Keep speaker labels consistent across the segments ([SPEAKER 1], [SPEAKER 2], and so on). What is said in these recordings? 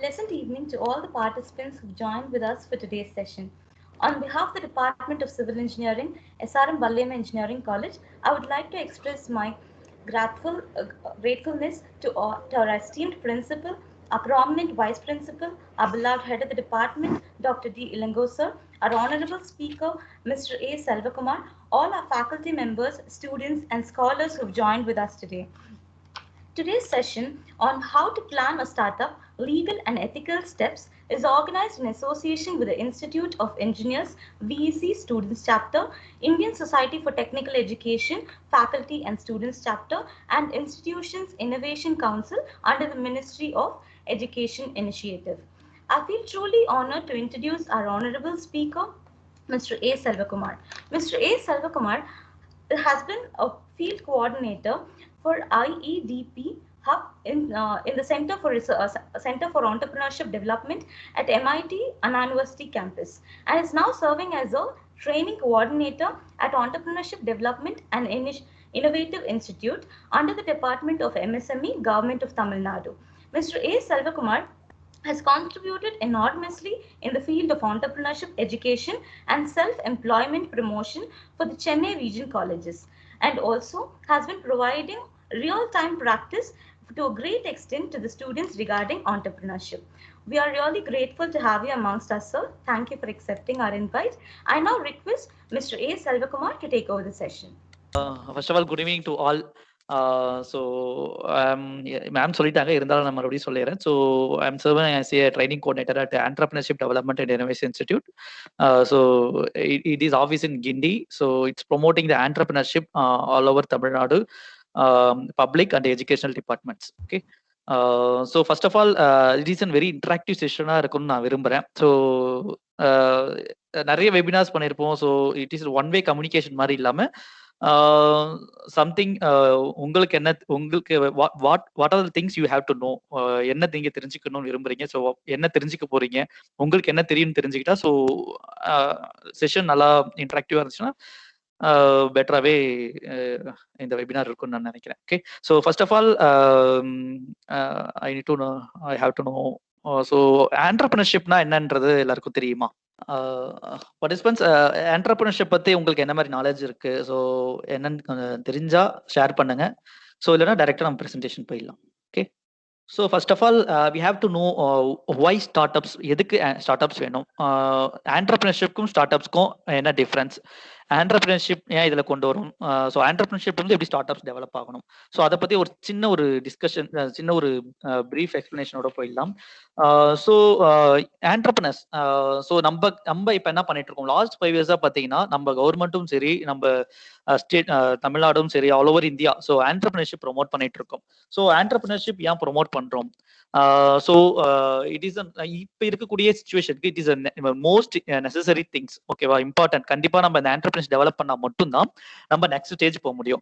[SPEAKER 1] pleasant evening to all the participants who've joined with us for today's session. On behalf of the Department of Civil Engineering, SRM Valliammai Engineering College, I would like to express my gratefulness to our esteemed principal, our prominent vice principal, our beloved head of the department, Dr. D. Ilango sir, our honorable speaker, Mr.A.Selvakumar, all our faculty members, students, and scholars who've joined with us today. Today's session on how to plan a startup, legal and ethical steps is organized in association with the Institute of Engineers, VEC Students Chapter, Indian Society for Technical Education, Faculty and Students Chapter, and Institutions Innovation Council under the Ministry of Education Initiative. I feel truly honored to introduce our honorable speaker, Mr. A. Selvakumar. Mr. A. Selvakumar has been a field coordinator for IEDP Hub in the Center for Entrepreneurship Development at MIT Anna University campus, and is now serving as a training coordinator at Entrepreneurship Development and Innovative Institute under the Department of MSME, Government of Tamil Nadu. Mr. A. Selvakumar has contributed enormously in the field of entrepreneurship education and self-employment promotion for the Chennai region colleges, and also has been providing real-time practice to a great extent to the students regarding entrepreneurship. We are really grateful to have you amongst us, sir. Thank you for accepting our invite. I now request Mr. A. Selvakumar to take over the session.
[SPEAKER 2] First of all, good evening to all. So ma'am சொல்லிட்டாங்க, இருந்தாலும் நான் மறுபடியும் சொல்லிடுறேன். So I'm serving as a training coordinator at Entrepreneurship Development and Innovation Institute. So it is office in Gindi. So it's promoting the entrepreneurship all over Tamil Nadu, public and educational departments. Okay. So first of all, it is a very interactive session இருக்கும்னு நான் விரும்புகிறேன். So நிறைய webinars பண்ணியிருப்போம். So it is one way communication மாதிரி இல்லாமல் something உங்களுக்கு what are the things you have to know, என்ன நீங்க தெரிஞ்சுக்கணும்னு விரும்புறீங்க, ஸோ என்ன தெரிஞ்சுக்க போறீங்க, உங்களுக்கு என்ன தெரியும்னு தெரிஞ்சுக்கிட்டா ஸோ செஷன் நல்லா இன்ட்ராக்டிவா இருந்துச்சுன்னா பெட்டராகவே இந்த வெபினார் இருக்கும்னு நான் நினைக்கிறேன். Okay, so first of all I have to know, so ஆண்டர்பிரினர்ஷிப்னா என்னன்றது எல்லாருக்கும் தெரியுமா? பார்ட்டிசிபென்ட்ஸ், என்டர்பிரினர்ஷிப் பத்தி உங்களுக்கு என்ன மாதிரி நாலேஜ் இருக்கு, ஸோ என்னன்னு தெரிஞ்சா ஷேர் பண்ணுங்க. ஸோ இல்லைன்னா டைரக்டா நம்ம ப்ரெசன்டேஷன் போயிடலாம். Okay, so first of all we have to know why startups, எதுக்கு ஸ்டார்ட் அப்ஸ் வேணும், ஆண்டர்பிரினர்ஷிப்க்கும் ஸ்டார்ட் அப்ஸ்க்கும் என்ன டிஃப்ரென்ஸ், ஆண்டர்பிரினர்ஷிப் ஏன் இதில் கொண்டு வரும், ஸோ ஆண்டர்பிரினர்ஷிப் வந்து எப்படி ஸ்டார்ட் அப்ஸ் டெவலப் ஆகணும், ஸோ அதை பற்றி ஒரு சின்ன ஒரு டிஸ்கஷன், சின்ன ஒரு ப்ரீஃப் எக்ஸ்பிளனேஷனோட போயிடலாம். ஸோ ஆண்டர்பிரினர்ஸ், ஸோ நம்ம இப்போ என்ன பண்ணிட்டு இருக்கோம், லாஸ்ட் 5 இயர்ஸாக பார்த்தீங்கன்னா நம்ம கவர்மெண்ட்டும் சரி, நம்ம ஸ்டேட் தமிழ்நாடும் சரி, all over India, so entrepreneurship promote பண்ணிட்டு இருக்கோம். ஸோ ஆண்டர்பிரினர்ஷிப் ஏன் ப்ரொமோட் பண்றோம், ஸோ இட் இஸ் இப்போ இருக்கக்கூடிய சிச்சுவேஷனுக்கு it is most necessary things. ஓகேவா, இம்பார்ட்டன்ட். கண்டிப்பா நம்ம இந்த ஆண்டர்பிரினர்ஷிப் டெவலப் பண்ணா மட்டும்தான் நம்ம நெக்ஸ்ட் ஸ்டேஜ் போக முடியும்.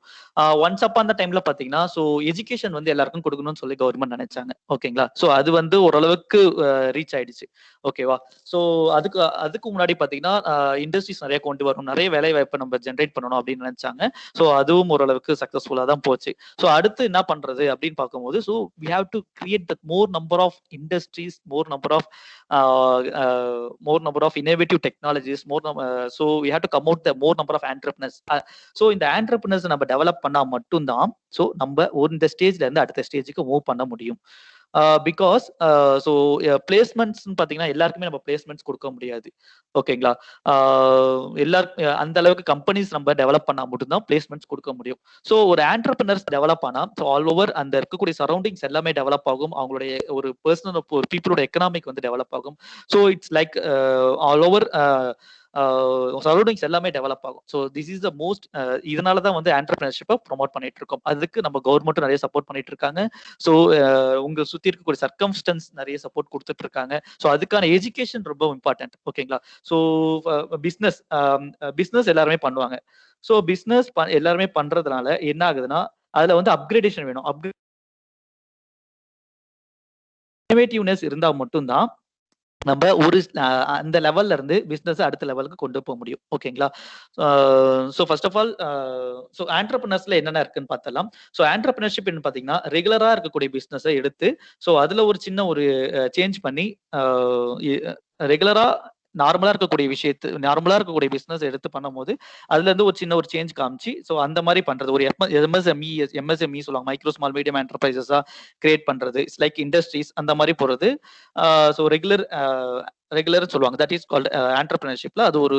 [SPEAKER 2] ஒன்ஸ் அப் அந்த டைம்ல பாத்தீங்கன்னா, ஸோ எஜுகேஷன் வந்து எல்லாருக்கும் கொடுக்கணும்னு சொல்லி கவர்மெண்ட் நினைச்சாங்க. ஓகேங்களா, ஸோ அது வந்து ஓரளவுக்கு ரீச் ஆயிடுச்சு. ஓகேவா, ஸோ அதுக்கு முன்னாடி பாத்தீங்கன்னா இண்டஸ்ட்ரீஸ் நிறைய கொண்டு வரணும், நிறைய வேலை வாய்ப்பை நம்ம ஜென்ரேட் பண்ணணும் அப்படின்னு நினைச்சாங்க. ஸோ அதுவும் ஓரளவுக்கு சக்சஸ்ஃபுல்லா தான் போச்சு. ஸோ அடுத்து என்ன பண்றது அப்படின்னு பார்க்கும்போது, so we have to create the more number of industries, more number of innovative technologies, so we have to come out the more number of entrepreneurs. So இந்த entrepreneurs நம்ம டெவலப் பண்ணா மட்டும்தான் ஸோ நம்ம இந்த ஸ்டேஜ்ல இருந்து அடுத்த ஸ்டேஜுக்கு மூவ் பண்ண முடியும். பிகாஸ் ஸோ பிளேஸ்மெண்ட்ஸ் பார்த்தீங்கன்னா எல்லாருக்குமே நம்ம பிளேஸ்மெண்ட்ஸ் கொடுக்க முடியாது. ஓகேங்களா, அந்த அளவுக்கு கம்பெனிஸ் நம்ம டெவலப் பண்ணா மட்டும்தான் பிளேஸ்மெண்ட்ஸ் கொடுக்க முடியும். ஸோ ஒரு ஆண்டர்பிரினர்ஸ் டெவலப் ஆனா ஸோ ஆல் ஓவர் அந்த இருக்கக்கூடிய சரௌண்டிங்ஸ் எல்லாமே டெவலப் ஆகும், அவங்களுடைய ஒரு பர்சனல் ஒரு பீப்புளோட எக்கனாமிக் வந்து டெவலப் ஆகும். So it's like all over surroundings எல்லாமே டெவலப் ஆகும். So this is the most, இதனால தான் வந்து ஆண்டர்பிரினர்ஷிப்பை ப்ரொமோட் பண்ணிட்டு இருக்கோம். அதுக்கு நம்ம கவர்மெண்ட்டும் நிறைய சப்போர்ட் பண்ணிட்டு இருக்காங்க. ஸோ உங்க சுத்தி இருக்கக்கூடிய சர்க்கம்ஸ்டன்ஸ் நிறைய சப்போர்ட் கொடுத்துட்டு இருக்காங்க. ஸோ அதுக்கான எஜுகேஷன் ரொம்ப இம்பார்ட்டன்ட். ஓகேங்களா, ஸோ பிஸ்னஸ் எல்லாருமே பண்ணுவாங்க. ஸோ பிஸ்னஸ் எல்லாருமே பண்றதுனால என்ன ஆகுதுன்னா அதுல வந்து அப்கிரேடேஷன் வேணும். இனோவேட்டிவ்னஸ் இருந்தா மட்டும்தான் நம்ம ஒரு அந்த லெவல்ல இருந்து பிசினஸ் அடுத்த லெவலுக்கு கொண்டு போக முடியும். ஓகேங்களா? So first of all so ஆண்டர்பிரினர்ஸ்ல என்னென்ன இருக்குன்னு பார்த்தலாம். ஸோ ஆண்டர்பிரினர்ஷிப் பார்த்தீங்கன்னா ரெகுலரா இருக்கக்கூடிய பிசினஸை எடுத்து ஸோ அதுல ஒரு சின்ன ஒரு சேஞ்ச் பண்ணி ரெகுலரா நார்மலா இருக்கக்கூடிய பிசினஸ் எடுத்து பண்ணும்போது அதுல இருந்து ஒரு சின்ன ஒரு சேஞ்ச் காமிச்சு ஸோ அந்த மாதிரி பண்றது ஒரு எம்எஸ்எம்இ சொல்லுவாங்க, மைக்ரோ ஸ்மால் மீடியம் என்டர்பிரைசஸா கிரியேட் பண்றது. இட்ஸ் லைக் இண்டஸ்ட்ரீஸ் அந்த மாதிரி போறது. ஸோ ரெகுலர் சொல்லுவாங்க. தட் இஸ் கால்ட் ஆண்டர்பிரினர்ஷிப்ல அது ஒரு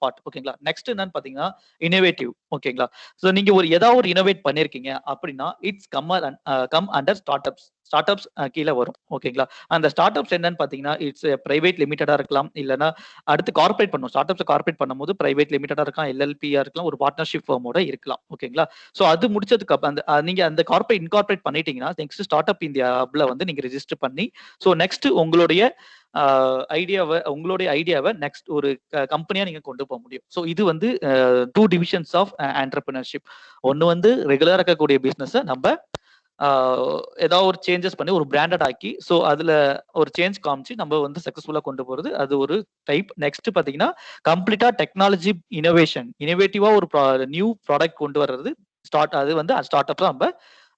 [SPEAKER 2] பார்ட். ஓகேங்களா? நெக்ஸ்ட் என்னன்னு பாத்தீங்கன்னா இனோவேட்டிவ். ஓகேங்களா? ஸோ நீங்க ஏதாவது ஒரு இனோவேட் பண்ணிருக்கீங்க அப்படின்னா it's come under start ups கீழே வரும். ஓகேங்களா? அந்த ஸ்டார்ட் அப்ஸ் என்னன்னு பாத்தீங்கன்னா இட்ஸ் பிரைவேட் லிமிட்டடா இருக்கலாம், இல்லைன்னா அடுத்து கார்பரேட் பண்ணும். ஸ்டார்ட் அப்ஸ் கார்பரேட் பண்ணும்போது பிரைவேட் லிமிட்டடா இருக்கலாம், எல்எல்பியா இருக்கலாம், ஒரு பார்ட்னர்ஷிப் ஃபார்மோட இருக்கலாம். ஓகேங்களா? ஸோ அது முடிச்சதுக்கு அப்புறம் நீங்க அந்த இன்கார்பரேட் பண்ணிட்டீங்கன்னா நெக்ஸ்ட் ஸ்டார்ட் அப் இந்தியா ஹப்ல நீங்க ரெஜிஸ்டர் பண்ணி ஸோ நெக்ஸ்ட் உங்களுடைய ஐடியாவை நெக்ஸ்ட் ஒரு கம்பெனியா நீங்க கொண்டு போக முடியும். ஸோ இது 2 டிவிஷன்ஸ் ஆஃப் ஆண்டர்பிரினர்ஷிப். ஒன்னு ரெகுலரா இருக்கக்கூடிய பிசினஸ் நம்ம ஏதாவது ஒரு சேஞ்சஸ் பண்ணி ஒரு பிராண்டட் ஆக்கி ஸோ அதுல ஒரு சேஞ்ச் காமிச்சு நம்ம சக்சஸ்ஃபுல்லா கொண்டு போறது, அது ஒரு டைப். நெக்ஸ்ட் பாத்தீங்கன்னா கம்ப்ளீட்டா டெக்னாலஜி இனோவேட்டிவா ஒரு நியூ ப்ராடக்ட் கொண்டு வர்றது ஸ்டார்ட் அப் நம்ம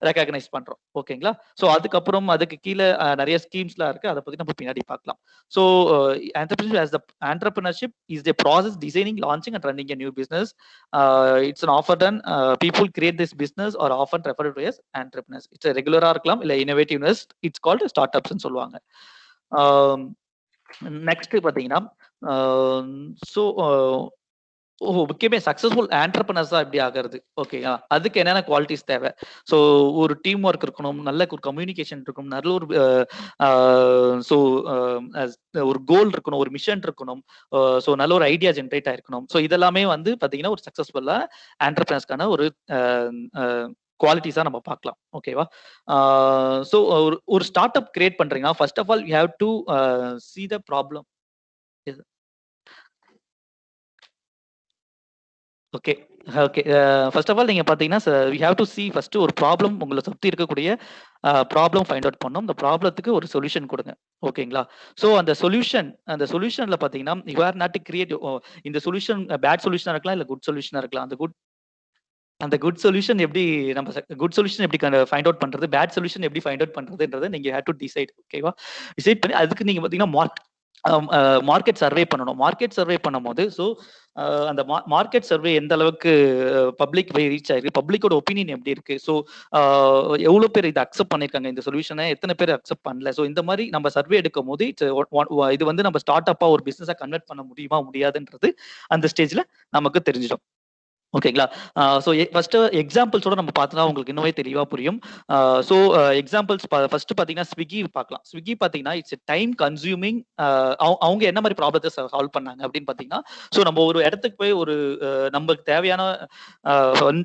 [SPEAKER 2] ரெகக்னைஸ் பண்றோம். ஓகேங்களா? ஸோ அதுக்கப்புறம் அதுக்கு கீழே நிறைய ஸ்கீம்ஸ்லாம் இருக்கு, அதை பத்தி நம்ம பின்னாடி பார்க்கலாம். So entrepreneurship is the process designing, launching and running a new business. It's an offer done. People create this business or often referred to as entrepreneurs. It's a regular இருக்கலாம், இல்ல innovativeness. It's called startups ன்னு சொல்லுவாங்க. Next பாத்தீங்கன்னா so முக்கியமே successful ஆண்டர்பிரினர்ஸா எப்படி ஆகிறது? ஓகேயா? அதுக்கு என்னென்ன குவாலிட்டிஸ் தேவை? ஸோ ஒரு டீம் ஒர்க் இருக்கணும், நல்ல ஒரு கம்யூனிகேஷன் இருக்கணும், நல்ல ஒரு ஸோ ஒரு கோல் இருக்கணும், ஒரு மிஷன் இருக்கணும், ஸோ நல்ல ஒரு ஐடியா ஜென்ரேட் ஆயிருக்கணும். ஸோ இதெல்லாமே பாத்தீங்கன்னா ஒரு சக்சஸ்ஃபுல்லா ஆண்டர்பிரினர்ஸ்க்கான ஒரு குவாலிட்டிஸா நம்ம பார்க்கலாம். ஓகேவா? ஸோ ஒரு ஸ்டார்ட் அப் கிரியேட் பண்றீங்கன்னா first of all you have to see the problem. Okay okay first of all நீங்க பாத்தீங்கன்னா we have to see first ஒரு ப்ராப்ளம் உங்களை சுத்தி இருக்கக்கூடிய ப்ராப்ளம் ஃபைண்ட் அவுட் பண்ணணும். அந்த ப்ராப்ளத்துக்கு ஒரு சொல்யூஷன் கொடுங்க. ஓகேங்களா? ஸோ அந்த சொல்யூஷன்ல பாத்தீங்கன்னா you are not to create இந்த சொல்யூஷன் பேட் சொல்யூஷனா இருக்கலாம், இல்ல குட் சொல்யூஷனா இருக்கலாம். அந்த குட் சொல்யூஷன் எப்படி ஃபைண்ட் அவுட் பண்றது, பேட் சொல்யூஷன் எப்படி ஃபைண்ட் அவுட் பண்றதுன்றதை நீங்க ஹேவ் டு டிசைட். ஓகேவா? டிசைட் பண்ணி அதுக்கு நீங்க பாத்தீங்கன்னா மார்க்கெட் சர்வே பண்ணணும். மார்க்கெட் சர்வே பண்ணும்போது ஸோ அந்த மார்க்கெட் சர்வே எந்த அளவுக்கு பப்ளிக் போய் ரீச் ஆயிருக்கு, பப்ளிக்கோட ஒப்பீனியன் எப்படி இருக்கு, ஸோ எவ்வளவு பேர் இதை அக்செப்ட் பண்ணிருக்காங்க, இந்த சொல்யூஷனை எத்தனை பேர் அக்செப்ட் பண்ணல. ஸோ இந்த மாதிரி நம்ம சர்வே எடுக்கும் போது இது நம்ம ஸ்டார்ட் அப்பா ஒரு பிசினஸா கன்வெர்ட் பண்ண முடியுமா முடியாதுன்றது அந்த ஸ்டேஜ்ல நமக்கு தெரிஞ்சிடும். ஓகேங்களா? ஸோ ஃபர்ஸ்ட் எக்ஸாம்பிள்ஸோட நம்ம பார்த்தோம்னா உங்களுக்கு இன்னுமே தெளிவா புரியும். ஸோ எக்ஸாம்பிள்ஸ் ஃபர்ஸ்ட் பாத்தீங்கன்னா ஸ்விக்கி பார்க்கலாம். ஸ்விக்கி பாத்தீங்கன்னா இட்ஸ் டைம் கன்சியூமிங். அவங்க என்ன மாதிரி ப்ராப்ளத்தை சால்வ் பண்ணாங்க அப்படின்னு பாத்தீங்கன்னா ஸோ நம்ம ஒரு இடத்துக்கு போய் ஒரு நமக்கு தேவையான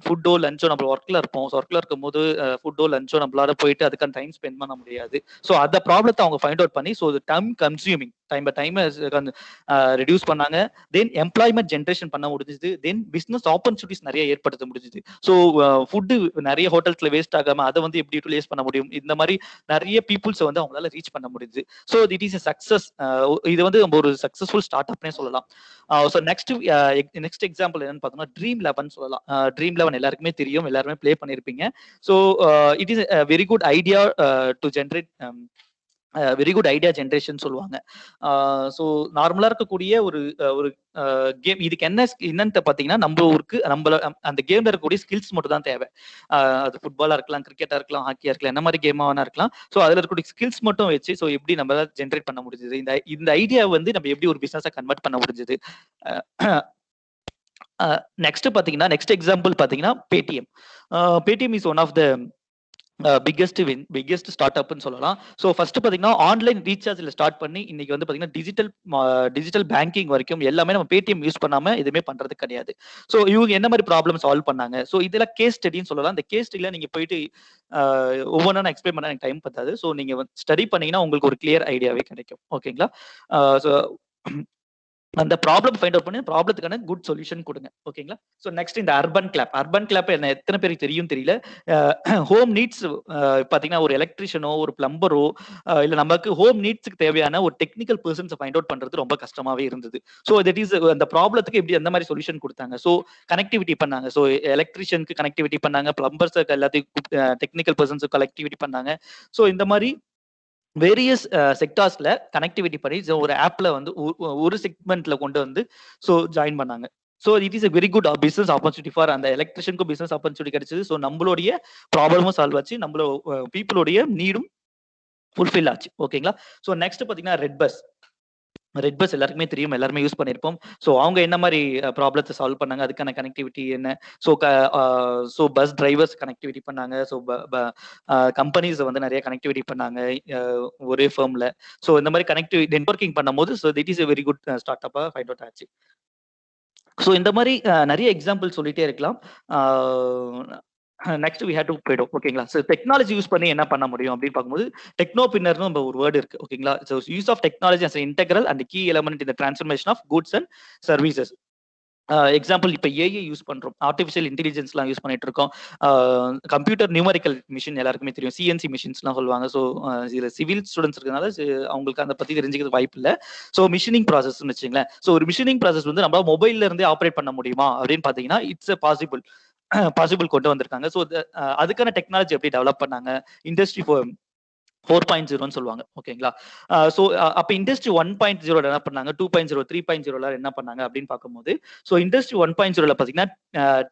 [SPEAKER 2] ஃபுட்டோ லஞ்சோ நம்ம ஒர்க்ல இருப்போம். ஒர்க்ல இருக்கும் போது ஃபுட்டோ லஞ்சோ நம்மளால போயிட்டு அதுக்கான டைம் ஸ்பெண்ட் பண்ண முடியாது. ஸோ அந்த ப்ராப்ளத்தை அவங்க ஃபைண்ட் அவுட் பண்ணி so time consuming time reduce பண்ணாங்க. தென் எம்ப்ளாய்மெண்ட் ஜென்ரேஷன் பண்ண முடிஞ்சது. தென் பிசினஸ் ஆப்பர்ச்சுனிட்டிஸ் நிறைய ஏற்படுத்த முடிஞ்சது. ஸோ ஃபுட்டு நிறைய ஹோட்டல்ஸ்ல வேஸ்ட் ஆகாம அதை எப்படி யூட்டிலைஸ் பண்ண முடியும், இந்த மாதிரி நிறைய பீப்புள்ஸ் அவங்களால ரீச் பண்ண முடியுது. So it is success. இது நம்ம ஒரு சக்சஸ்ஃபுல் ஸ்டார்ட் அப்னே சொல்லலாம். ஸோ நெக்ஸ்ட் எக்ஸாம்பிள் என்னன்னு பார்த்தோம்னா ட்ரீம் 11 சொல்லலாம். ட்ரீம் 11 எல்லாருக்குமே தெரியும், எல்லாருமே ப்ளே பண்ணிருப்பீங்க. So it is very good idea to generate very good idea generation சொல்லுவாங்க. ஸோ நார்மலா இருக்கக்கூடிய ஒரு கேம். இதுக்கு என்னன்னு பாத்தீங்கன்னா நம்ம ஊருக்கு அந்த கேம்ல இருக்கக்கூடிய ஸ்கில்ஸ் மட்டும் தான் தேவை. அது ஃபுட்பாலா இருக்கலாம், கிரிக்கெட்டா இருக்கலாம், ஹாக்கியா இருக்கலாம், என்ன மாதிரி கேமா வேணா இருக்கலாம். ஸோ அதுல இருக்கக்கூடிய ஸ்கில்ஸ் மட்டும் வச்சு ஸோ எப்படி நம்ம ஜென்ரேட் பண்ண முடிஞ்சது, இந்த ஐடியா நம்ம எப்படி ஒரு பிசினஸா கன்வெர்ட் பண்ண முடிஞ்சது. நெக்ஸ்ட் எக்ஸாம்பிள் பாத்தீங்கன்னா Paytm. Paytm is one of the biggest start அப்னு சொல்லலாம். ஸோ ஃபர்ஸ்ட் பாத்தீங்கன்னா ஆன்லைன் ரீசார்ஜ்ல ஸ்டார்ட் பண்ணி இன்னைக்கு பாத்தீங்கன்னா டிஜிட்டல் பேங்கிங் வரைக்கும் எல்லாமே நம்ம பேடிஎம் யூஸ் பண்ணாம எதுவுமே பண்றது கிடையாது. ஸோ இவங்க என்ன மாதிரி ப்ராப்ளம் சால்வ் பண்ணாங்க, ஸோ இதெல்லாம் கேஸ் ஸ்டடின்னு சொல்லலாம். இந்த கேஸ் ஸ்டடியில நீங்க போயிட்டு ஒவ்வொன்றா நான் எக்ஸ்பிளைன் பண்ண எனக்கு டைம் பத்தாது. ஸோ நீங்க ஸ்டடி பண்ணீங்கன்னா உங்களுக்கு ஒரு கிளியர் ஐடியாவே கிடைக்கும். ஓகேங்களா? ஸோ அந்த ப்ராப்ளம் ஃபைண்ட் அவுட் பண்ணி ப்ராப்ளத்துக்கான குட் சொல்யூஷன் கொடுங்க. ஓகேங்களா? ஸோ நெக்ஸ்ட் இந்த அர்பன் கிளாப் என்ன எத்தனை பேருக்கு தெரியும் தெரியல. ஹோம் நீட்ஸ் பார்த்தீங்கன்னா ஒரு எலக்ட்ரிஷியனோ ஒரு பிளம்பரோ இல்ல நமக்கு ஹோம் நீட்ஸ்க்கு தேவையான ஒரு டெக்னிக்கல் பர்சன்ஸை ஃபைண்ட் அவுட் பண்றது ரொம்ப கஷ்டமாவே இருந்தது. ஸோ தட் இஸ் அந்த ப்ராப்ளத்துக்கு எப்படி அந்த மாதிரி சொல்யூஷன் கொடுத்தாங்க. ஸோ கனெக்டிவிட்டி பண்ணாங்க. ஸோ எலக்ட்ரிஷியனுக்கு கனெக்டிவிட்டி பண்ணாங்க, பிளம்பர்ஸுக்கு எல்லாத்தையும் டெக்னிக்கல் பர்சன்ஸுக்கு கனெக்டிவிட்டி பண்ணாங்க. ஸோ இந்த மாதிரி வேரியஸ் செக்டார்ஸ்ல கனெக்டிவிட்டி பண்ணி ஒரு ஆப்ல வந்து ஒரு செக்மெண்ட்ல கொண்டு வந்து ஸோ ஜாயின் பண்ணாங்க. So it is a very good business opportunity for அந்த எலக்ட்ரிஷியனுக்கும் பிசினஸ் ஆப்பர்ச்சுனிட்டி கிடைச்சது. ஸோ நம்மளுடைய ப்ராப்ளமும் சால்வ் ஆச்சு, நம்மளோட பீப்புளுடைய நீடும் ஃபுல்ஃபில் ஆச்சு. ஓகேங்களா? ஸோ நெக்ஸ்ட் பார்த்தீங்கன்னா ரெட் பஸ் எல்லாருக்குமே தெரியும், எல்லாருமே யூஸ் பண்ணியிருப்போம். ஸோ அவங்க என்ன மாதிரி ப்ராப்ளத்தை சால்வ் பண்ணாங்க, அதுக்கான கனெக்டிவிட்டி என்ன, ஸோ பஸ் டிரைவர்ஸ் கனெக்டிவிட்டி பண்ணாங்க, ஸோ கம்பெனிஸ் வந்து நிறைய கனெக்டிவிட்டி பண்ணாங்க ஒரே ஃபேர்ம்ல. ஸோ இந்த மாதிரி கனெக்டிவிட்டி நெட்வொர்க்கிங் பண்ணும்போது so that is a very good start அப்பாக ஃபைண்ட் அவுட் ஆச்சு. ஸோ இந்த மாதிரி நிறைய எக்ஸாம்பிள் சொல்லிட்டே இருக்கலாம். நெக்ஸ்ட் வி ஹேவ் டு போய்டும். ஓகேங்களா? ஸோ டெக்னாலஜி யூஸ் பண்ணி என்ன பண்ண முடியும் அப்படின்னு பார்க்கும்போது டெக்னோபின்னர்னு நம்ம ஒரு வேர்டு இருக்கு. ஓகேங்களா? So use of technology as integral and key element in the transformation of goods and services. Example இப்போ ஏஐ யூஸ் பண்றோம், ஆர்டிஃபிஷியல் இன்டெலிஜென்ஸ்லாம் யூஸ் பண்ணிட்டு இருக்கோம். கம்ப்யூட்டர் நியூமரிக்கல் மிஷின் எல்லாருக்குமே தெரியும், சிஎன்சி மிஷின்ஸ்லாம் சொல்லுவாங்க. ஸோ இதில் சிவில் ஸ்டூடெண்ட்ஸ் இருக்கிறதுனால அவங்களுக்கு அதை பற்றி தெரிஞ்சுக்கிறது வாய்ப்பு இல்லை. ஸோ மிஷினிங் ப்ராசஸ்ன்னு வச்சுங்களேன். ஸோ ஒரு மிஷினிங் ப்ராசஸ் வந்து நம்ம மொபைல்ல இருந்தே ஆப்ரேட் பண்ண முடியுமா அப்படின்னு பார்த்தீங்கன்னா இட்ஸ் பாசிபிள் கொண்டு வந்திருக்காங்க. ஸோ அதுக்கான டெக்னாலஜி எப்படி டெவலப் பண்ணாங்க, இண்டஸ்ட்ரி 4.0 சொல்லுவாங்க. ஓகேங்களா? ஸோ அப்போ இண்டஸ்ட்ரி 1.0 என்ன பண்ணாங்க, 2.0 3.0 என்ன பண்ணாங்க அப்படின்னு பார்க்கும்போது ஸோ இண்டஸ்ட்ரி 1.0 பார்த்தீங்கன்னா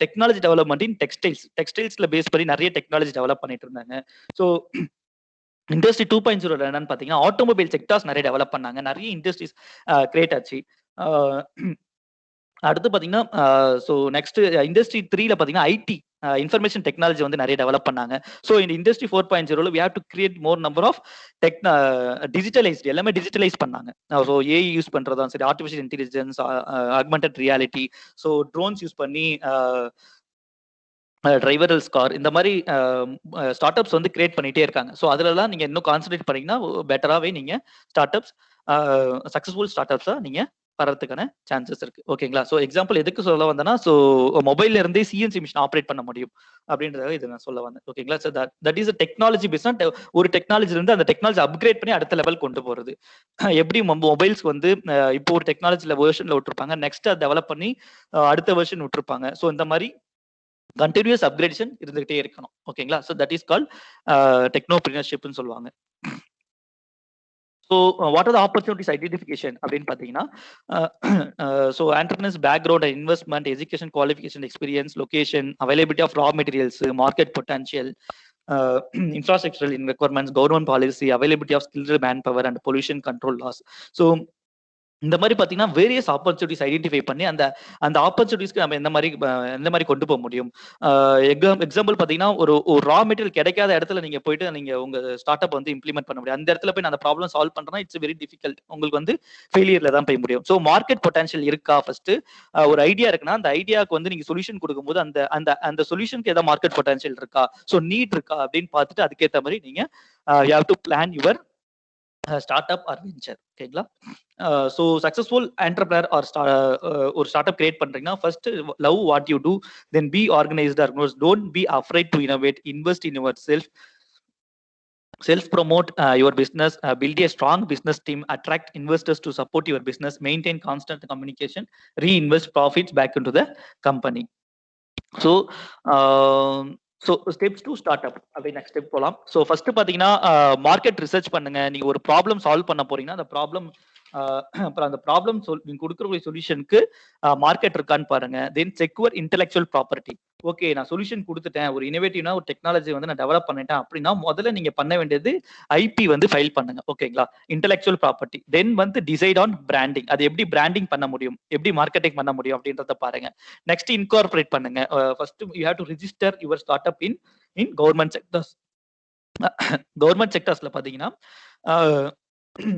[SPEAKER 2] டெக்னாலஜி டெவலப்மெண்ட் இன் டெக்ஸ்டைல்ஸ்ல பேஸ் பண்ணி நிறைய டெக்னாலஜி டெவலப் பண்ணிட்டு இருந்தாங்க. ஸோ இண்டஸ்ட்ரி 2.0 என்னன்னு பார்த்தீங்கன்னா ஆட்டோமொபைல் செக்டார்ஸ் நிறைய டெவலப் பண்ணாங்க, நிறைய இண்டஸ்ட்ரீஸ் கிரியேட் ஆச்சு. அடுத்து பார்த்தீங்கன்னா ஸோ நெக்ஸ்ட் இண்டஸ்ட்ரி 3ல பார்த்தீங்கன்னா ஐடி இன்ஃபர்மேஷன் டெக்னாலஜி வந்து நிறைய டெவலப் பண்ணாங்க. ஸோ இந்த industry 4.0 we have to create more number of digitalised எல்லாமே டிஜிட்டலைஸ் பண்ணாங்க. ஸோ ஏஐ யூஸ் பண்றதா சரி, artificial intelligence, augmented reality, so drones use பண்ணி டிரைவர்லெஸ் கார், இந்த மாதிரி ஸ்டார்ட் அப்ஸ் வந்து கிரியேட் பண்ணிட்டே இருக்காங்க. ஸோ அதுலலாம் நீங்க இன்னும் கான்சன்ட்ரேட் பண்ணீங்கன்னா பெட்டராகவே நீங்க ஸ்டார்ட் அப்ஸ் சக்ஸஸ்ஃபுல் ஸ்டார்ட் அப்ஸா நீங்க வரதுக்கான சான்சஸ் இருக்கு. ஓகேங்களா? ஸோ எக்ஸாம்பிள் எதுக்கு சொல்ல வந்தேன்னா ஸோ மொபைல்ல இருந்தே சிஎன்சி மிஷின் ஆப்ரேட் பண்ண முடியும் அப்படின்றத இதை நான் சொல்ல வந்தேன். ஓகேங்களா? So that is technology business. ஒரு டெக்னாலஜி இருந்து அந்த டெக்னாலஜி அப்கிரேட் பண்ணி அடுத்த லெவல் கொண்டு போறது. எப்படி மொபைல்ஸ் வந்து இப்போ ஒரு டெக்னாலஜில வெர்ஷன்ல விட்டுருப்பாங்க, நெக்ஸ்ட் அதை டெவலப் பண்ணி அடுத்த வெர்ஷன் விட்டுருப்பாங்க. ஸோ இந்த மாதிரி கண்டினியூஸ் அப்கிரேடேஷன் இருந்துகிட்டே இருக்கணும். ஓகேங்களா? ஸோ தட் இஸ் கால்ட் டெக்னோபிரினர்ஷிப்னு சொல்லுவாங்க. So what are the opportunities identification அப்படின்னு பார்த்தீங்கன்னா so entrepreneurs background, investment, education, qualification, experience, location, availability of raw materials, market potential, infrastructural requirements, government policy, availability of skilled manpower and pollution control laws. So இந்த மாதிரி பார்த்தீங்கன்னா various opportunities identify பண்ணி அந்த ஆப்பர்ச்சுனிட்டிஸ்க்கு நம்ம எந்த மாதிரி கொண்டு போக முடியும். எக்ஸாம்பிள் பார்த்தீங்கன்னா ஒரு ரா மெட்டீரியல் கிடைக்காத இடத்துல நீங்க போயிட்டு நீங்க உங்க ஸ்டார்ட் அப் வந்து இம்ப்ளிமெண்ட் பண்ண முடியும். அந்த இடத்துல போய் நான் அந்த ப்ராப்ளம் சால்வ் பண்றேன்னா இட்ஸ் வெரி டிஃபிகல்ட், உங்களுக்கு வந்து ஃபெயிலியர்ல தான் போய் முடியும். ஸோ மார்க்கெட் பொட்டன்ஷியல் இருக்கா, ஃபர்ஸ்ட் ஒரு ஐடியா இருக்குன்னா அந்த ஐடியாவுக்கு வந்து நீங்க சொல்யூஷன் கொடுக்கும்போது அந்த சொல்யூஷனுக்கு ஏதாவது மார்க்கெட் பொட்டன்ஷியல் இருக்கா, ஸோ நீட் இருக்கா அப்படின்னு பார்த்துட்டு அதுக்கேற்ற மாதிரி நீங்க you have to plan your startup or venture. ஓகேங்களா? ஸோ சக்ஸஸ்ஃபுல் என்டர்பிரனர் ஆர் ஒரு ஸ்டார்ட் அப் கிரியேட் பண்றீங்கன்னா first love what you do, then be organised, don't be afraid to innovate, invest in your self promote your business, build a strong business team, attract investors to support your business, maintain constant communication, reinvest profits back into the company. So steps to start up அப்படி next step போகலாம். So first பார்த்தீங்கன்னா market research பண்ணுங்க. நீங்க ஒரு problem solve பண்ண போறீங்கன்னா அந்த problem அப்புறம் அந்த ப்ராப்ளம் நீங்க கொடுக்குற சொல்யூஷனுக்கு மார்க்கெட் இருக்கான்னு பாருங்க. Then check your intellectual property. Okay, நான் சொல்யூஷன் கொடுத்துட்டேன், ஒரு இனோவேட்டிவ்னா ஒரு டெக்னாலஜி வந்து நான் டெவலப் பண்ணிட்டேன் அப்படின்னா முதல்ல நீங்க பண்ண வேண்டியது ஐபி வந்து ஃபைல் பண்ணுங்க. ஓகேங்களா? Intellectual property. தென் வந்து டிசைட் ஆன் பிராண்டிங், அது எப்படி பிராண்டிங் பண்ண முடியும், எப்படி மார்க்கெட்டிங் பண்ண முடியும் அப்படின்றத பாருங்க. நெக்ஸ்ட் இன்கார்பரேட் பண்ணுங்க. First you have to register your start up in government sectors. Government செக்டர்ஸ்ல பாத்தீங்கன்னா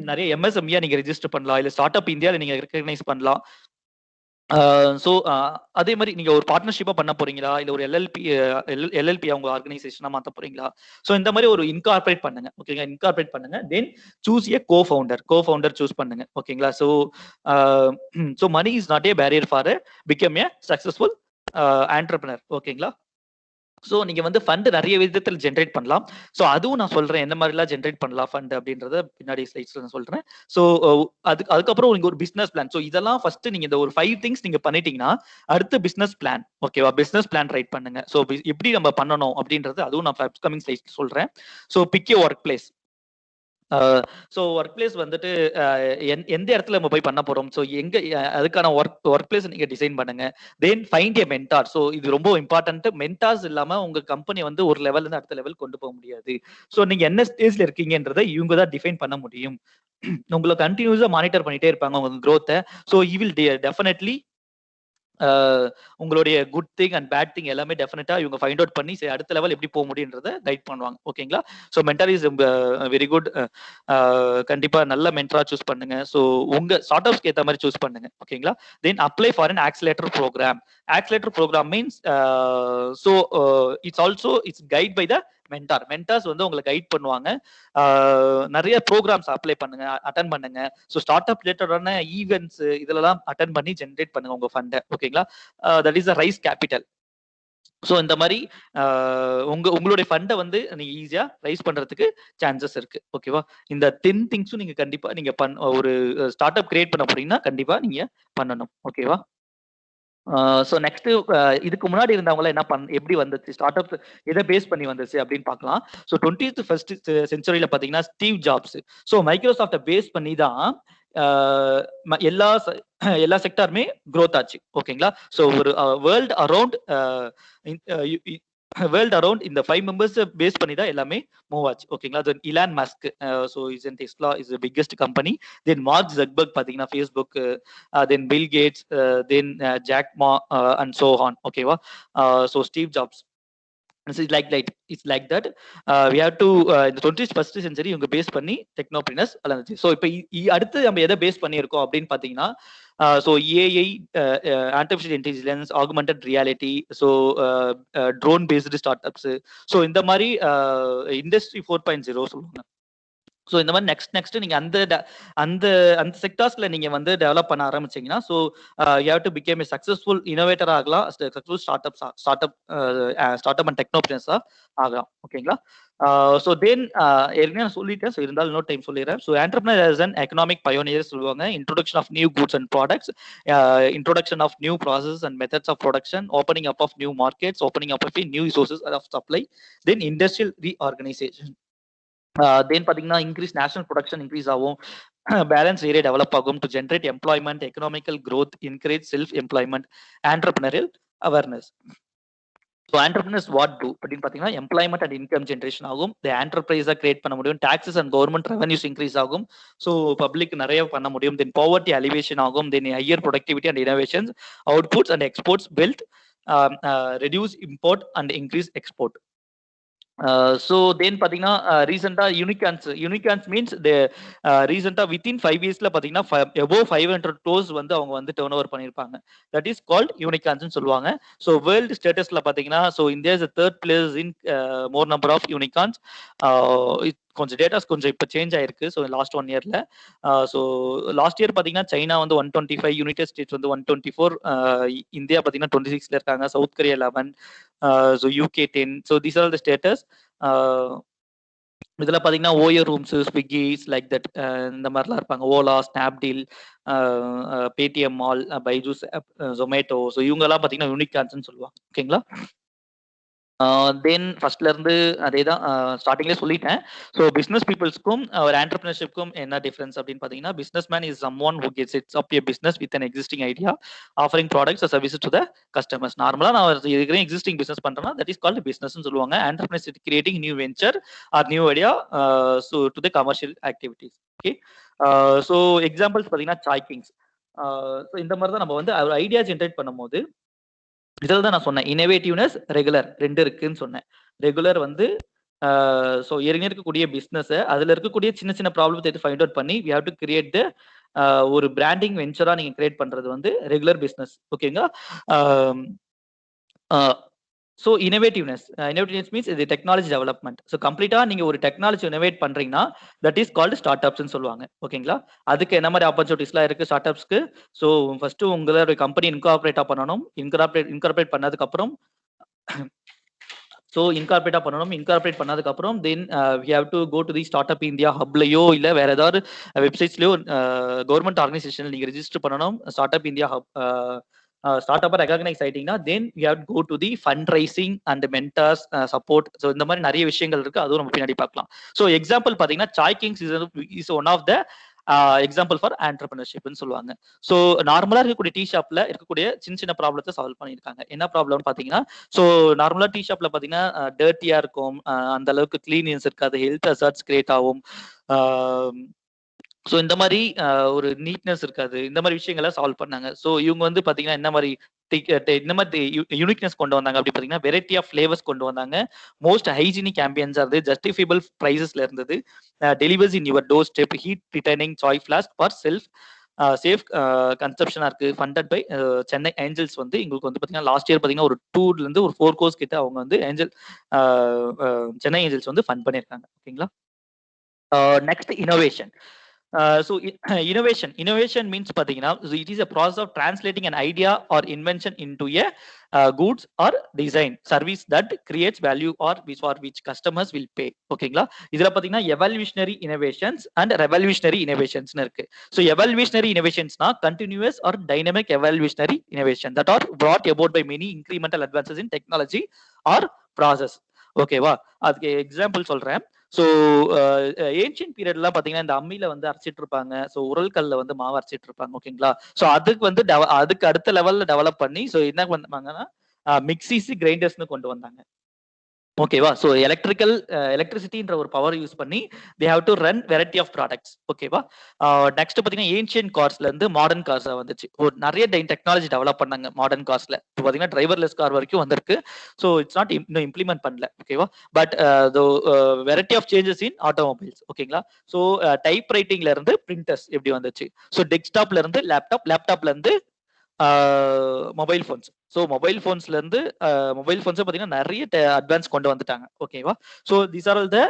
[SPEAKER 2] நிறைய எம்எஸ்எம்இயா நீங்க ரெஜிஸ்டர் பண்ணலாம், இல்ல ஸ்டார்ட் அப் இந்தியாவில் நீங்க ரெகக்னைஸ் பண்ணலாம். ஸோ அதே மாதிரி நீங்க ஒரு பார்ட்னர்ஷிப்பா பண்ண போறீங்களா, இல்ல ஒரு எல்எல்பி அவங்க ஆர்கனைசேஷனா மாத்த போறீங்களா? ஸோ இந்த மாதிரி ஒரு இன்கார்பரேட் பண்ணுங்க. ஓகேங்களா, இன்கார்பரேட் பண்ணுங்க. Then choose a co founder choose பண்ணுங்க. ஓகேங்களா, so money is not a barrier for become a successful entrepreneur. ஓகேங்களா, ஸோ நீங்க வந்து ஃபண்ட் நிறைய விதத்தில் ஜென்ரேட் பண்ணலாம். ஸோ அதுவும் நான் சொல்றேன் எந்த மாதிரிலாம் ஜென்ரேட் பண்ணலாம் ஃபண்ட் அப்படின்றத பின்னாடி ஸ்லைட்ஸ்ல நான் சொல்றேன். ஸோ அதுக்கப்புறம் நீங்க ஒரு பிசினஸ் பிளான். ஸோ இதெல்லாம் ஃபர்ஸ்ட் நீங்க இந்த ஒரு 5 திங்ஸ் நீங்க பண்ணிட்டீங்கன்னா அடுத்து பிசினஸ் பிளான். ஓகேவா, பிசினஸ் பிளான் ரைட் பண்ணுங்க. ஸோ எப்படி நம்ம பண்ணணும் அப்படின்றது அதுவும் நான் அப்கமிங் ஸ்லைட்ஸ் சொல்றேன். So pick a work place. So work place வந்துட்டு எந்த இடத்துல நம்ம போய் பண்ண போறோம், ஸோ எங்க அதுக்கான ஒர்க் பிளேஸ் நீங்க டிசைன் பண்ணுங்க. தென் ஃபைண்ட் ஏ மென்டார். ஸோ இது ரொம்ப இம்பார்ட்டன்ட். மென்டார்ஸ் இல்லாம உங்க கம்பெனி வந்து ஒரு லெவல்ல இருந்து அடுத்த லெவல் கொண்டு போக முடியாது. ஸோ நீங்க என்ன ஸ்டேஜ்ல இருக்கீங்கன்றதை இவங்க தான் டிஃபைன் பண்ண முடியும். உங்களை கண்டினியூஸா மானிட்டர் பண்ணிட்டே இருப்பாங்க உங்க growth-அ. ஸோ யூ வில் டெஃபினெட்லி உங்களுடைய good thing and bad thing எல்லாமே டெஃபினட்டா இவங்க ஃபைண்ட் அவுட் பண்ணி சரி அடுத்த லெவல் எப்படி போக முடியுன்றத கைட் பண்ணுவாங்க. ஓகேங்களா, so mentor is very good. கண்டிப்பா நல்ல மென்டரா சூஸ் பண்ணுங்க. ஸோ உங்க ஸ்டார்ட் அப்ஸ்க்கு ஏற்ற மாதிரி சூஸ் பண்ணுங்க. ஓகேங்களா, then apply for an accelerator programme. Accelerator programme means so it's guide by the mentors வந்து உங்களை கைட் பண்ணுவாங்க. நிறைய ப்ரோக்ராம்ஸ் அப்ளை பண்ணுங்க, அட்டன் பண்ணுங்க. ஸோ ஸ்டார்ட் அப் ரிலேட்டடான ஈவெண்ட்ஸ் இதெல்லாம் அட்டன் பண்ணி ஜென்ரேட் பண்ணுங்க உங்க ஃபண்டை. ஓகேங்களா, that is a rice capital. So இந்த மாதிரி உங்களுடைய ஃபண்டை வந்து நீங்க ஈஸியா ரைஸ் பண்றதுக்கு சான்சஸ் இருக்கு. ஓகேவா, இந்த 10 திங்ஸும் நீங்க கண்டிப்பா நீங்க ஒரு ஸ்டார்ட் அப் கிரியேட் பண்ண போறீங்கன்னா கண்டிப்பா நீங்க பண்ணணும். ஓகேவா, ஸோ நெக்ஸ்ட் இதுக்கு முன்னாடி இருந்தவங்க என்ன எப்படி வந்துச்சு, ஸ்டார்ட் அப் எதை பேஸ் பண்ணி வந்துச்சு அப்படின்னு பார்க்கலாம். ஸோ 21st செஞ்சுரியில பாத்தீங்கன்னா ஸ்டீவ் ஜாப்ஸ். ஸோ மைக்ரோசாஃப்டை பேஸ் பண்ணி தான் எல்லா செக்டாருமே growth ஆச்சு. ஓகேங்களா, ஸோ ஒரு வேர்ல்ட் அரௌண்ட் இந்த 5 மெம்பர்ஸ் பேஸ் பண்ணி தான் எல்லாமே மூவ் ஆச்சு. ஓகேங்களா, then Elon Musk, so is in Tesla is biggest company. Then Mark Zuckerberg பாத்தீங்கன்னா Facebook, then Bill Gates, then Jack Ma and so on. ஓகேவா, so Steve Jobs it's like that. We have to இந்த 21st century இவங்க base பண்ணி டெக்னோப்ரினர்ஸ் வளர்ந்துச்சு. So இப்போ அடுத்து நம்ம எதை base பண்ணியிருக்கோம் அப்படின்னு பார்த்தீங்கன்னா so AI, artificial intelligence, augmented reality, so drone based start ups. So இந்த மாதிரி இண்டஸ்ட்ரி 4.0 சொல்லுவாங்க. ஸோ இந்த மாதிரி நெக்ஸ்ட் நீங்க அந்த அந்த அந்த செக்டார்ஸ்ல நீங்க வந்து டெவலப் பண்ண ஆரம்பிச்சீங்கன்னா so you have to become a successful innovator ஆகலாம், சக்சஸ்ஃபுல் ஸ்டார்ட் அப் அண்ட் டெக்னோப்ரினர்ஸா ஆகலாம். ஓகேங்களா, ஸோ தென் ஏற்கனவே நான் சொல்லிட்டேன். ஸோ இருந்தாலும் இன்னொரு டைம் சொல்லிடுறேன். So entrepreneur as an economic pioneer சொல்லுவாங்க. Introduction of new goods and products, introduction of new process and methods of production, opening up of new markets, opening up of new resources of supply, then industrial reorganisation. Then பாத்தீங்கன்னா increase national production increase ஆகும், balance area develop ஆகும் to generate employment, economical growth, encourage self employment, entrepreneurial awareness. So entrepreneurs what do அப்படின்னு பார்த்தீங்கன்னா employment and income generation ஆகும், இந்த ஆண்டர்பிரைஸாக create பண்ண முடியும், taxes and government revenues increase ஆகும், so public நிறைய பண்ண முடியும், தென் பாவர்ட்டி அலிவேஷன் ஆகும், then higher productivity and innovations, outputs and exports build, reduce import and increase export. So then பார்த்தீங்கன்னா ரீசெண்டாக யூனிகான்ஸ் மீன்ஸ் ரீசெண்டாக வித்தின் 5 இயர்ஸ்ல பார்த்தீங்கன்னா above 500 crores வந்து அவங்க வந்து டர்ன் ஓவர் பண்ணியிருப்பாங்க. தட் இஸ் கால்ட் யூனிகான்ஸ்னு சொல்லுவாங்க. ஸோ வேர்ல்டு ஸ்டேட்டஸ்ல பார்த்தீங்கன்னா so India is third place in more number of unicorns. கொஞ்சம் டேட்டாஸ் கொஞ்சம் இப்போ சேஞ்ச் ஆயிருக்கு. ஸோ லாஸ்ட் 1 இயர்ல ஸோ லாஸ்ட் இயர் பார்த்தீங்கன்னா சைனா வந்து 125, யுனைடெட் ஸ்டேட்ஸ் வந்து 124, இந்தியா பார்த்தீங்கன்னா 26ல இருக்காங்க, south Korea 11, so UK 10. So these R the status. இதில் பார்த்தீங்கன்னா OYO rooms, Swiggy like that இந்த மாதிரிலாம் இருப்பாங்க, Ola, Snapdeal, Paytm mall, Byju's, Zomato. So இவங்கெல்லாம் பார்த்தீங்கன்னா யூனிகான்ஸ்னு சொல்லுவாங்க. ஓகேங்களா, தென் ஃபர்ஸ்ட்ல இருந்து அதே தான் ஸ்டார்டிங்லேயே சொல்லிட்டேன். ஸோ பிஸ்னஸ் பீப்புள்ஸ்க்கும் ஒரு ஆண்டர்பிரினர்ஷிப்க்கும் என்ன டிஃபரன்ஸ் அப்படின்னு பார்த்தீங்கன்னா business man is some one who gets it's up a business with an existing idea, offering products or services to the customers. நார்மலாக நான் இருக்கிற எக்ஸிஸ்டிங் பிஸ்னஸ் பண்ணுறேன்னா தட் இஸ் கால்டு பிஸ்னஸ்னு சொல்லுவாங்க. Entrepreneurs is creating new venture or new idea so to the commercial activities. Okay, so examples பார்த்தீங்கன்னா Chai Kings. So இந்த மாதிரி தான் நம்ம வந்து ஒரு ஐடியா ஜென்ரேட் பண்ணும்போது இதில் தான் நான் சொன்னேன் இனோவேட்டிவ்னஸ், ரெகுலர் 2 இருக்குன்னு சொன்னேன். ரெகுலர் வந்து ஸோ ஏற்கனவே இருக்கக்கூடிய பிஸ்னஸை அதில் இருக்கக்கூடிய சின்ன சின்ன ப்ராப்ளத்தை எடுத்து ஃபைண்ட் அவுட் பண்ணி we have to create the ஒரு பிராண்டிங் வெஞ்சரா நீங்க கிரியேட் பண்றது வந்து ரெகுலர் பிசினஸ். ஓகேங்களா? ஸோ இனோவேட்டிவ்னஸ் மீன்ஸ் இது டெக்னாலஜி டெவலப்மெண்ட். ஸோ கம்ப்ளீட்டா நீங்க ஒரு டெக்னாலஜி இனோவேட் பண்றீங்கன்னா தட் இஸ் கால்டு ஸ்டார்ட் அப்ஸ்ன்னு சொல்லுவாங்க. ஓகேங்களா? அதுக்கு என்ன மாதிரி ஆப்பர்ச்சுனிட்டிஸ்லாம் இருக்கு ஸ்டார்ட் அப்ஸ்க்கு? ஸோ ஃபர்ஸ்ட் உங்களோட கம்பெனி இன்கார்பரேட்டா பண்ணணும். இன்கார்பரேட் பண்ணதுக்கு அப்புறம் இன்கார்பரேட் பண்ணதுக்கு அப்புறம் then we have to go to the start up India ஹப்லயோ இல்ல வேற ஏதாவது வெப்சைட்ஸ்லயோ கவர்மெண்ட் ஆர்கனைசேஷன் நீங்க ரெஜிஸ்டர் பண்ணணும். Start up India hub start up recognise ஆயிட்டீங்கன்னா then we have to go to the fund raising and mentors support. So இந்த மாதிரி நிறைய விஷயங்கள் இருக்கு, அதுவும் நம்ம பின்னாடி பார்க்கலாம். ஸோ எக்ஸாம்பிள் பாத்தீங்கன்னா Chai Kings is one of the example for ஆண்டர்பிரினர்ஷிப்னு சொல்லுவாங்க. ஸோ நார்மலா இருக்கக்கூடிய டீ ஷாப்ல இருக்கக்கூடிய சின்ன சின்ன ப்ராப்ளத்தை சால்வ் பண்ணியிருக்காங்க. என்ன ப்ராப்ளம்னு பாத்தீங்கன்னா, ஸோ நார்மலா டீ ஷாப்ல பாத்தீங்கன்னா டர்ட்டியா இருக்கும், அந்த அளவுக்கு கிளீனினஸ் இருக்காது, ஹெல்த் அசர்ட்ஸ் கிரியேட் ஆகும். ஸோ இந்த மாதிரி ஒரு நீட்னஸ் இருக்காது. இந்த மாதிரி விஷயங்களை சால்வ் பண்ணாங்க. ஸோ இவங்க வந்து பாத்தீங்கன்னா என்ன மாதிரி இந்த மாதிரி யூனிக்னஸ் கொண்டு வந்தாங்க அப்படி பாத்தீங்கன்னா வெரைட்டி ஆஃப் ஃபிளேவர்ஸ் கொண்டு வந்தாங்க. மோஸ்ட் ஹைஜீனிக் ஆம்பியன்ஸா இருந்தது, ஜஸ்டிஃபைபிள் பிரைசஸ்ல இருந்தது, delivers in your door step, heat returning chai flask for safe கன்சப்ஷனா இருக்கு. Funded by Chennai Angels. வந்து எங்களுக்கு வந்து பாத்தீங்கன்னா லாஸ்ட் இயர் பாத்தீங்கன்னா ஒரு 2 இருந்து ஒரு 4 கோர்ஸ் கிட்ட அவங்க வந்து சென்னை ஏஞ்சல்ஸ் வந்து ஃபண்ட் பண்ணியிருக்காங்க. ஓகேங்களா? Next innovation. So innovation means pathina, so it is a process of translating an idea or invention into a goods or design service that creates value or for which customers will pay. ஓகேங்களா? இதுல பாத்தீங்கன்னா evolutionary innovations and revolutionary innovations இருக்கு. So evolutionary innovations na continuous or dynamic evolutionary innovation that are brought about by many incremental advances in technology or process. ஓகேவா? அதுக்கு example சொல்றேன். So ancient பீரியட்லாம் பார்த்தீங்கன்னா இந்த அம்மியில வந்து அரைச்சிட்டு இருப்பாங்க. ஸோ உரல் கல்ல வந்து மாவு அரைச்சிட்டு இருப்பாங்க. ஓகேங்களா? ஸோ அதுக்கு வந்து அதுக்கு அடுத்த லெவல்ல டெவலப் பண்ணி ஸோ என்ன பண்ணாங்கன்னா மிக்சிஸ் கிரைண்டர்ஸ்னு கொண்டு வந்தாங்க. ஓகேவா? ஸோ எலக்ட்ரிசிட்டின்ற ஒரு பவர் யூஸ் பண்ணி they have to run variety of products. ஓகேவா? நெக்ஸ்ட் பார்த்தீங்கன்னா ஏன்ஷியன் கார்ஸ்ல இருந்து மாடர்ன் கார்ஸ் வந்துச்சு. ஒரு நிறைய டெக்னாலஜி டெவலப் பண்ணாங்க மாடர்ன் கார்ஸ்ல. இப்போ பார்த்தீங்கன்னா டிரைவர்லெஸ் கார் வரைக்கும் வந்திருக்கு. ஸோ இட்ஸ் நாட் இன்னும் இம்ப்ளிமெண்ட் பண்ணல. ஓகேவா? But variety of changes in automobiles. ஓகேங்களா? ஸோ டைப் ரைட்டிங்ல இருந்து பிரிண்டர்ஸ் எப்படி வந்துச்சு. ஸோ டெஸ்க்டாப்ல இருந்து லேப்டாப்ல இருந்து மொபைல் ஃபோன்ஸ். ஸோ மொபைல் ஃபோன்ஸ்ல இருந்து மொபைல் ஃபோன்ஸை பார்த்தீங்கன்னா நிறைய அட்வான்ஸ் கொண்டு வந்துட்டாங்க. ஓகேவா? So these are all the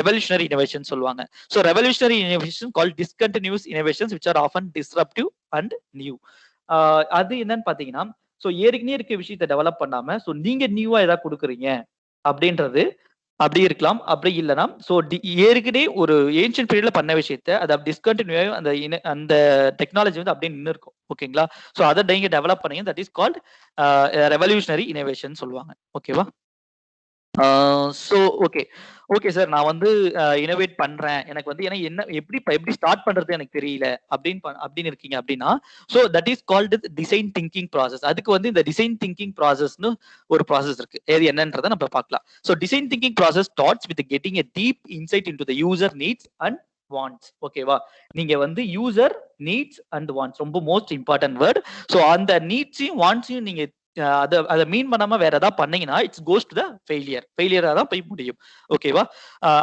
[SPEAKER 2] evolutionary innovation சொல்லுவாங்க. So revolutionary innovation call discontinuous innovations which are often disruptive and new. அது என்னன்னு பார்த்தீங்கன்னா, ஸோ ஏற்கனவே இருக்க விஷயத்தை டெவலப் பண்ணாம ஸோ நீங்க நியூவா ஏதாவது கொடுக்குறீங்க அப்படின்றது அப்படி இருக்கலாம். அப்படி இல்லைனா ஸோ ஏற்கனவே ஒரு ஏன்ஷியன்ட் பீரியட்ல பண்ண விஷயத்த அதை டிஸ்கண்டினியூ அந்த டெக்னாலஜி வந்து அப்படியே நின்று இருக்கும். ஓகேங்களா? ஸோ அதை நீங்க டெவலப் பண்ணீங்க that is called revolutionary innovation சொல்லுவாங்க. ஓகேவா? ஸோ ஓகே சார், நான் வந்து இனோவேட் பண்றேன், எனக்கு வந்து ஏன்னா என்ன எப்படி ஸ்டார்ட் பண்றது எனக்கு தெரியல அப்படின்னு இருக்கீங்க அப்படின்னா, so that is called design thinking process. அதுக்கு வந்து இந்த டிசைன் திங்கிங் ப்ராசஸ்னு ஒரு ப்ராசஸ் இருக்கு. எது என்னன்றதை நம்ம பார்க்கலாம். So design thinking process starts with getting a deep inside into the user needs and wants. ஓகேவா? நீங்க வந்து யூசர் நீட்ஸ் அண்ட் வாண்ட்ஸ் ரொம்ப மோஸ்ட் இம்பார்ட்டன்ட் வேர்ட். ஸோ அந்த நீட்ஸையும் வாண்ட்ஸையும் நீங்க அதை மீன் பண்ணாம வேற ஏதாவது பண்ணீங்கன்னா இட்ஸ் கோஸ் டு த ஃபெயிலியரா தான் போய் முடியும். ஓகேவா?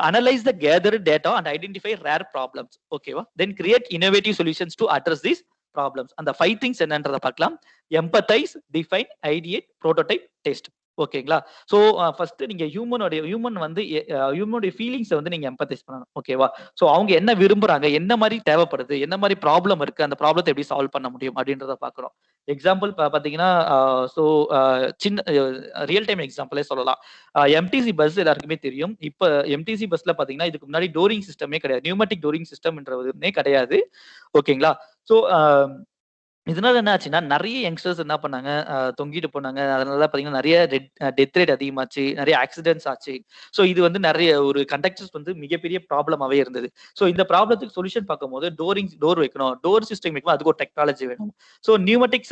[SPEAKER 2] Analyse the gather data and identify rare problems. ஓகேவா? Then create innovative solutions to address these problems. அந்த 5 திங்ஸ் என்னன்றதை பார்க்கலாம். Empathise, define, ideate, prototype, test. ஓகேங்களா? ஸோ ஃபர்ஸ்ட் நீங்க ஹியூமனுடைய ஃபீலிங்ஸை வந்து நீங்க எம்பத்தைஸ் பண்ணணும். ஓகேவா? ஸோ அவங்க என்ன விரும்புறாங்க, என்ன மாதிரி தேவைப்படுது, என்ன மாதிரி ப்ராப்ளம் இருக்கு, அந்த ப்ராப்ளத்தை எப்படி சால்வ் பண்ண முடியும் அப்படின்றத பார்க்குறோம். எக்ஸாம்பிள் பாத்தீங்கன்னா ஸோ சின்ன ரியல் டைம் எக்ஸாம்பிளே சொல்லலாம். எம்டிசி பஸ் எல்லாருக்குமே தெரியும். இப்போ எம்டிசி பஸ்ல பாத்தீங்கன்னா இதுக்கு முன்னாடி டோரிங் சிஸ்டமே கிடையாது, நியூமேட்டிக் டோரிங் சிஸ்டம்ன்றதுமே கிடையாது. ஓகேங்களா? ஸோ இதனால என்ன ஆச்சுன்னா நிறைய யங்ஸ்டர்ஸ் என்ன பண்ணாங்க, தொங்கிட்டு போனாங்க. அதனால பாத்தீங்கன்னா நிறைய டெத் ரேட் அதிகமாச்சு, நிறைய ஆக்சிடென்ட்ஸ் ஆச்சு. ஸோ இது வந்து நிறைய ஒரு கண்டக்டர்ஸ் வந்து மிகப்பெரிய ப்ராப்ளமாவே இருந்தது. ஸோ இந்த ப்ராப்ளத்துக்கு சொல்யூஷன் பார்க்கும்போது டோர் வைக்கணும், டோர் சிஸ்டம் வைக்கணும், அதுக்கு ஒரு டெக்னாலஜி வேணும். ஸோ நியூமேட்டிக்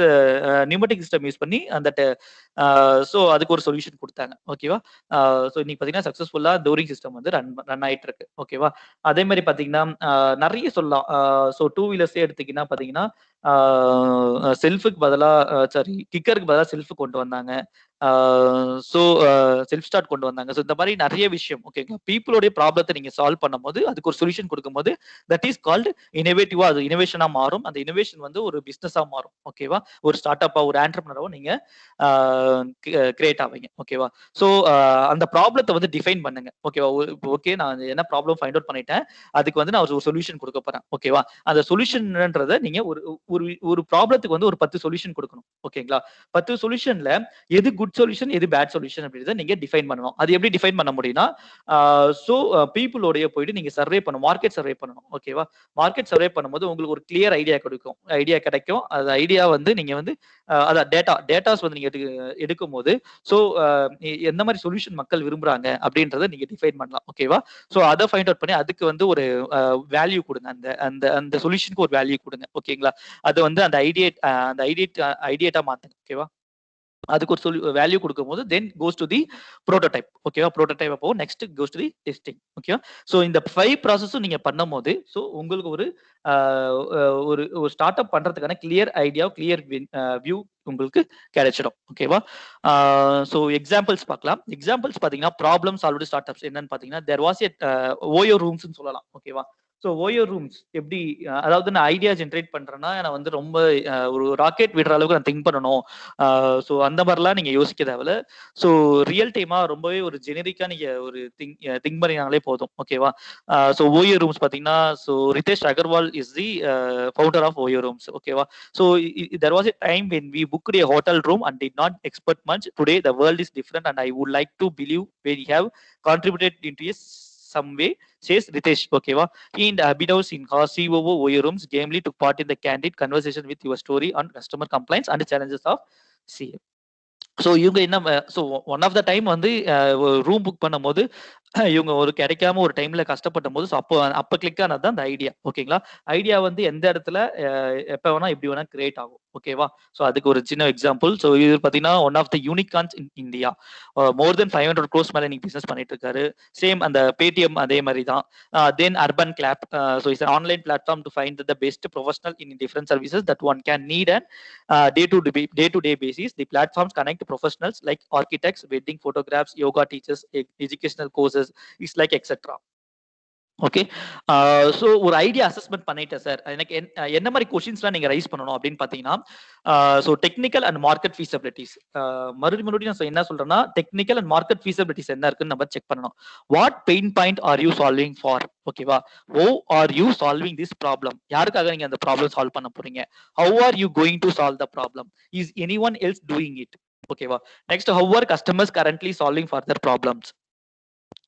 [SPEAKER 2] சிஸ்டம் யூஸ் பண்ணி அந்த ஸோ அதுக்கு ஒரு சொல்யூஷன் கொடுத்தாங்க. ஓகேவா? ஸோ இன்னைக்கு பாத்தீங்கன்னா சக்சஸ்ஃபுல்லா டோரிங் சிஸ்டம் வந்து ரன் ஆயிட்டு இருக்கு. ஓகேவா? அதே மாதிரி பாத்தீங்கன்னா நிறைய சொல்லலாம். ஸோ 2 வீலர்ஸே எடுத்தீங்கன்னா பாத்தீங்கன்னா செல்ஃபுக்கு பதிலா கிக்கருக்கு பதிலா செல்ஃப் கொண்டு வந்தாங்க. ஸோ செல்ஃப் ஸ்டார்ட் கொண்டு வந்தாங்க. ஸோ இந்த மாதிரி நிறைய விஷயம் ஓகேங்களா. பீப்புளோடைய ப்ராப்ளத்தை நீங்க சால்வ் பண்ணும்போது அதுக்கு ஒரு சொல்யூஷன் கொடுக்கும்போது தட் இஸ் கால்டு இனோவேட்டிவா, அது இனோவேஷனா மாறும். அந்த இனோவேஷன் வந்து ஒரு பிசினஸா மாறும். ஓகேவா, ஒரு ஸ்டார்ட் அப்பா ஒரு ஆண்டர்பிரினரோ நீங்க கிரியேட் ஆவீங்க. ஓகேவா. ஸோ அந்த ப்ராப்ளத்தை வந்து டிஃபைன் பண்ணுங்க. ஓகேவா. ஓகே, நான் என்ன ப்ராப்ளம் ஃபைண்ட் அவுட் பண்ணிட்டேன், அதுக்கு வந்து நான் ஒரு சொல்யூஷன் கொடுக்க போறேன். ஓகேவா. அந்த சொல்யூஷன்ன்றத நீங்க ஒரு ஒரு ஒரு ப்ராப்ளத்துக்கு வந்து ஒரு 10 சொல்யூஷன் கொடுக்கணும். ஓகேங்களா. 10 சொல்யூஷன்ல எது குட் சொல்யூஷன் எது பேட் சொல்யூஷன் அப்படின்றத நீங்க டிஃபைன் பண்ணணும். அது எப்படி டிஃபைன் பண்ண முடியும்னா, ஸோ பீப்புளோடைய போயிட்டு நீங்க சர்வே பண்ணணும், மார்க்கெட் சர்வே பண்ணணும். ஓகேவா. மார்க்கெட் சர்வே பண்ணும்போது உங்களுக்கு ஒரு கிளியர் ஐடியா கிடைக்கும். அது ஐடியா வந்து நீங்க வந்து அதான் டேட்டாஸ் வந்து நீங்க எடுக்கும் போது ஸோ எந்த மாதிரி சொல்யூஷன் மக்கள் விரும்புறாங்க அப்படின்றத நீங்க டிஃபைன் பண்ணலாம். ஓகேவா. ஸோ அதை ஃபைண்ட் அவுட் பண்ணி அதுக்கு வந்து ஒரு வேல்யூ கொடுங்க. அந்த அந்த அந்த சொல்யூஷனுக்கு ஒரு வேல்யூ கொடுங்க. ஓகேங்களா. அது வந்து அந்த ஐடியேட்டா மாத்துங்க. ஓகேவா. அதுக்கு ஒரு வேல்யூ கொடுக்கும்போது தென் கோஸ் டு தி ப்ரோட்டோடைப். ஓகேவா. ப்ரோட்டோடைப் அப்போ next goes to the testing. ஓகேவா. ஸோ இந்த 5 ப்ராசஸும் நீங்க பண்ணும்போது ஸோ உங்களுக்கு ஒரு ஒரு ஸ்டார்ட் அப் பண்றதுக்கான கிளியர் ஐடியா, கிளியர் வியூ உங்களுக்கு கிடைச்சிடும். ஓகேவா. ஸோ எக்ஸாம்பிள்ஸ் பார்க்கலாம். எக்ஸாம்பிள்ஸ் பார்த்தீங்கன்னா ப்ராப்ளம் சால்வ்டு ஸ்டார்ட் அப்ஸ் என்னன்னு பார்த்தீங்கன்னா தேர் வாஸ் எ ஓயோ ரூம்ஸ்னு சொல்லலாம். ஓகேவா. ஸோ ஓயோ ரூம்ஸ் எப்படி, அதாவது நான் ஐடியா ஜென்ரேட் பண்றேன்னா நான் வந்து ரொம்ப ஒரு ராக்கெட் விடுற அளவுக்கு நான் திங்க் பண்ணணும். ஸோ அந்த மாதிரிலாம் நீங்க யோசிக்க தேவையில்ல. ஸோ ரியல் டைமா ரொம்பவே ஒரு ஜெனரிக்கா நீங்க ஒரு திங்க் பண்ணினாலே போதும். ஓகேவா. ஸோ ஓயோ ரூம்ஸ் பார்த்தீங்கன்னா so Ritesh Agarwal is the founder of OYO Rooms. ஓகேவா. So there was a time when we booked a hotel room and did not expect much. Today the world is different and I would like to believe we have contributed into a some way, says Ritesh. Okay, he and Abhinav Sinha, COO Oyo Rooms, gamely took part in the candid conversation with your story on customer complaints and the challenges of CM. So இவங்க என்ன, so one of the time வந்து room book பண்ணும்போது இவங்க ஒரு கிடைக்காம ஒரு டைம்ல கஷ்டப்படும் போது ஸோ அப்போ கிளிக் ஆனது தான் அந்த ஐடியா. ஓகேங்களா. ஐடியா வந்து எந்த இடத்துல எப்போ வேணா எப்படி வேணா கிரியேட் ஆகும். ஓகேவா. ஸோ அதுக்கு ஒரு சின்ன எக்ஸாம்பிள். ஸோ இது பார்த்தீங்கன்னா one of the unicorns in India. More than 500 crores மேலே நீங்க பிசினஸ் பண்ணிட்டு இருக்காரு. சேம் அந்த பேடிஎம் அதே மாதிரி தான். Then Urban Clap. So it's online platform to find the best professional in different services that one can need and day-to-day basis. The platforms connect professionals like architects, wedding photographs, yoga teachers, educational courses, it's like etc. Okay. So ஒரு idea assessment பண்ணிட்டேன் sir, எனக்கு என்ன மாதிரி கொஸ்டின்ஸ்லாம் நீங்க rice பண்ணணும் அப்படின்னு பாத்தீங்கன்னா ஸோ டெக்னிக்கல் அண்ட் மார்க்கெட் ஃபீஸபிலிட்டிஸ். மறுபடியும் நான் என்ன சொல்றேன்னா டெக்னிக்கல் அண்ட் மார்க்கெட் ஃபீஸபிலிட்டிஸ் என்ன இருக்குன்னு நம்ம செக் பண்ணணும். What pain point are you solving for. ஓகேவா. Who are you solving this problem, யாருக்காக நீங்க அந்த ப்ராப்ளம் சால்வ் பண்ண போறீங்க. How are you going to solve the problem, is anyone else doing it. ஓகேவா. Next, how are customers currently solving for their problems,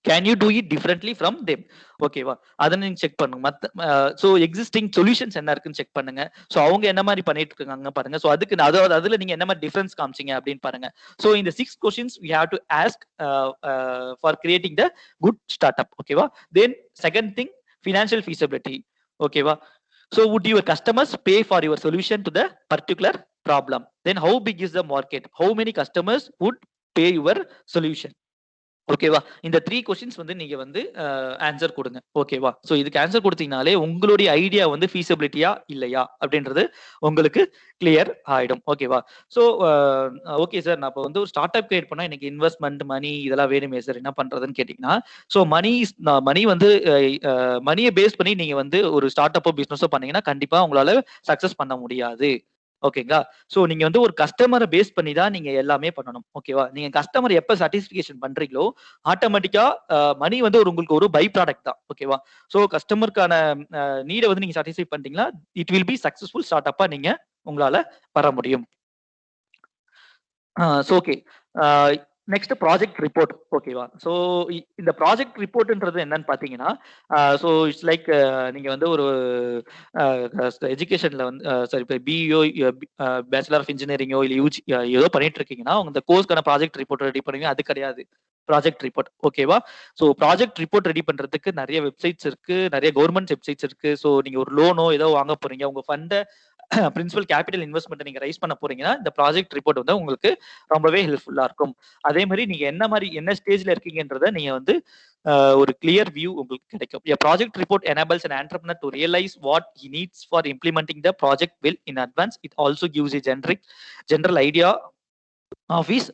[SPEAKER 2] can you do it differently from them. ஓகேவா. அதை நீங்க check பண்ணுங்க. மற்ற so existing solutions என்ன இருக்குன்னு check பண்ணுங்க. So அவங்க என்ன மாதிரி பண்ணிட்டு இருக்காங்க பாருங்க. ஸோ அதுக்கு அதாவது அதுல நீங்க என்ன மாதிரி டிஃபரன்ஸ் காமிச்சிங்க அப்படின்னு பாருங்க. ஸோ இந்த 6 questions we have to ask for creating the good start up. ஓகேவா. Then second thing, financial feasibility. ஓகேவா. So would your customers pay for your solution to the particular problem? Then how big is the market? How many customers would pay your solution? ஓகேவா. இந்த 3 questions வந்து நீங்க வந்து answer கொடுங்க. ஓகேவா. So இதுக்கு answer கொடுத்தீங்கனாலே உங்களுடைய ஐடியா வந்து ஃபீஸபிலிட்டியா இல்லையா அப்படின்றது உங்களுக்கு கிளியர் ஆயிடும். ஓகேவா. ஸோ ஓகே சார், நான் இப்போ வந்து ஒரு ஸ்டார்ட் அப் கிரியேட் பண்ணா எனக்கு இன்வெஸ்ட்மெண்ட் மணி இதெல்லாம் வேணுமே சார், என்ன பண்றதுன்னு கேட்டீங்கன்னா ஸோ மணி வந்து மணியை பேஸ் பண்ணி நீங்க வந்து ஒரு ஸ்டார்ட் அப்போ பிசினஸோ பண்ணீங்கன்னா கண்டிப்பா உங்களால சக்சஸ் பண்ண முடியாது. ஓகேங்களா. சோ நீங்க வந்து ஒரு கஸ்டமரை பேஸ் பண்ணி தான் நீங்க எல்லாமே பண்ணணும். ஓகேவா. நீங்க கஸ்டமர் எப்ப சாட்டிஸ்பிகேஷன் பண்றீங்களோ ஆட்டோமேட்டிக்கா மணி வந்து உங்களுக்கு ஒரு பை ப்ராடக்ட் தான். ஓகேவா. சோ கஸ்டமருக்கான நீட வந்து நீங்க சாட்டிஸ்ஃபை பண்ணிட்டீங்கன்னா it will be successful start அப்பா நீங்க உங்களால வர முடியும். ஓகே. Next project report. ஓகேவா. ஸோ இந்த ப்ராஜெக்ட் ரிப்போர்ட்ன்றது என்னன்னு பார்த்தீங்கன்னா ஸோ இட்ஸ் லைக் நீங்க வந்து ஒரு எஜுகேஷன்ல வந்து சாரி இப்போ பிஇஓ பேச்சுலர் ஆஃப் இன்ஜினியரிங்கோ இல்லை யூஜி ஏதோ பண்ணிட்டு இருக்கீங்கன்னா உங்க இந்த கோர்ஸ்க்கான ப்ராஜெக்ட் ரிப்போர்ட் ரெடி பண்ணுவீங்க. அது கிடையாது ப்ராஜெக்ட் ரிப்போர்ட். ஓகேவா. ஸோ ப்ராஜெக்ட் ரிப்போர்ட் ரெடி பண்றதுக்கு நிறைய வெப்சைட்ஸ் இருக்கு, நிறைய கவர்மெண்ட் வெப்சைட்ஸ் இருக்கு. ஸோ நீங்க ஒரு லோனோ ஏதோ வாங்க போறீங்க, உங்க ஃபண்டை பிரின்சிபல் கேபிட்டல் இன்வெஸ்ட்மெண்ட் நீங்க ரைஸ் பண்ண போறீங்கன்னா இந்த ப்ராஜெக்ட் ரிப்போர்ட் வந்து உங்களுக்கு ரொம்பவே ஹெல்ப்ஃபுல்லா இருக்கும். அதே மாதிரி நீங்க என்ன ஸ்டேஜ்ல இருக்கீங்கன்றத நீங்க வந்து ஒரு கிளியர் வியூ உங்களுக்கு கிடைக்கும். A project report enables an entrepreneur to realize what he needs for implementing the project well in advance. It also gives a general idea Office,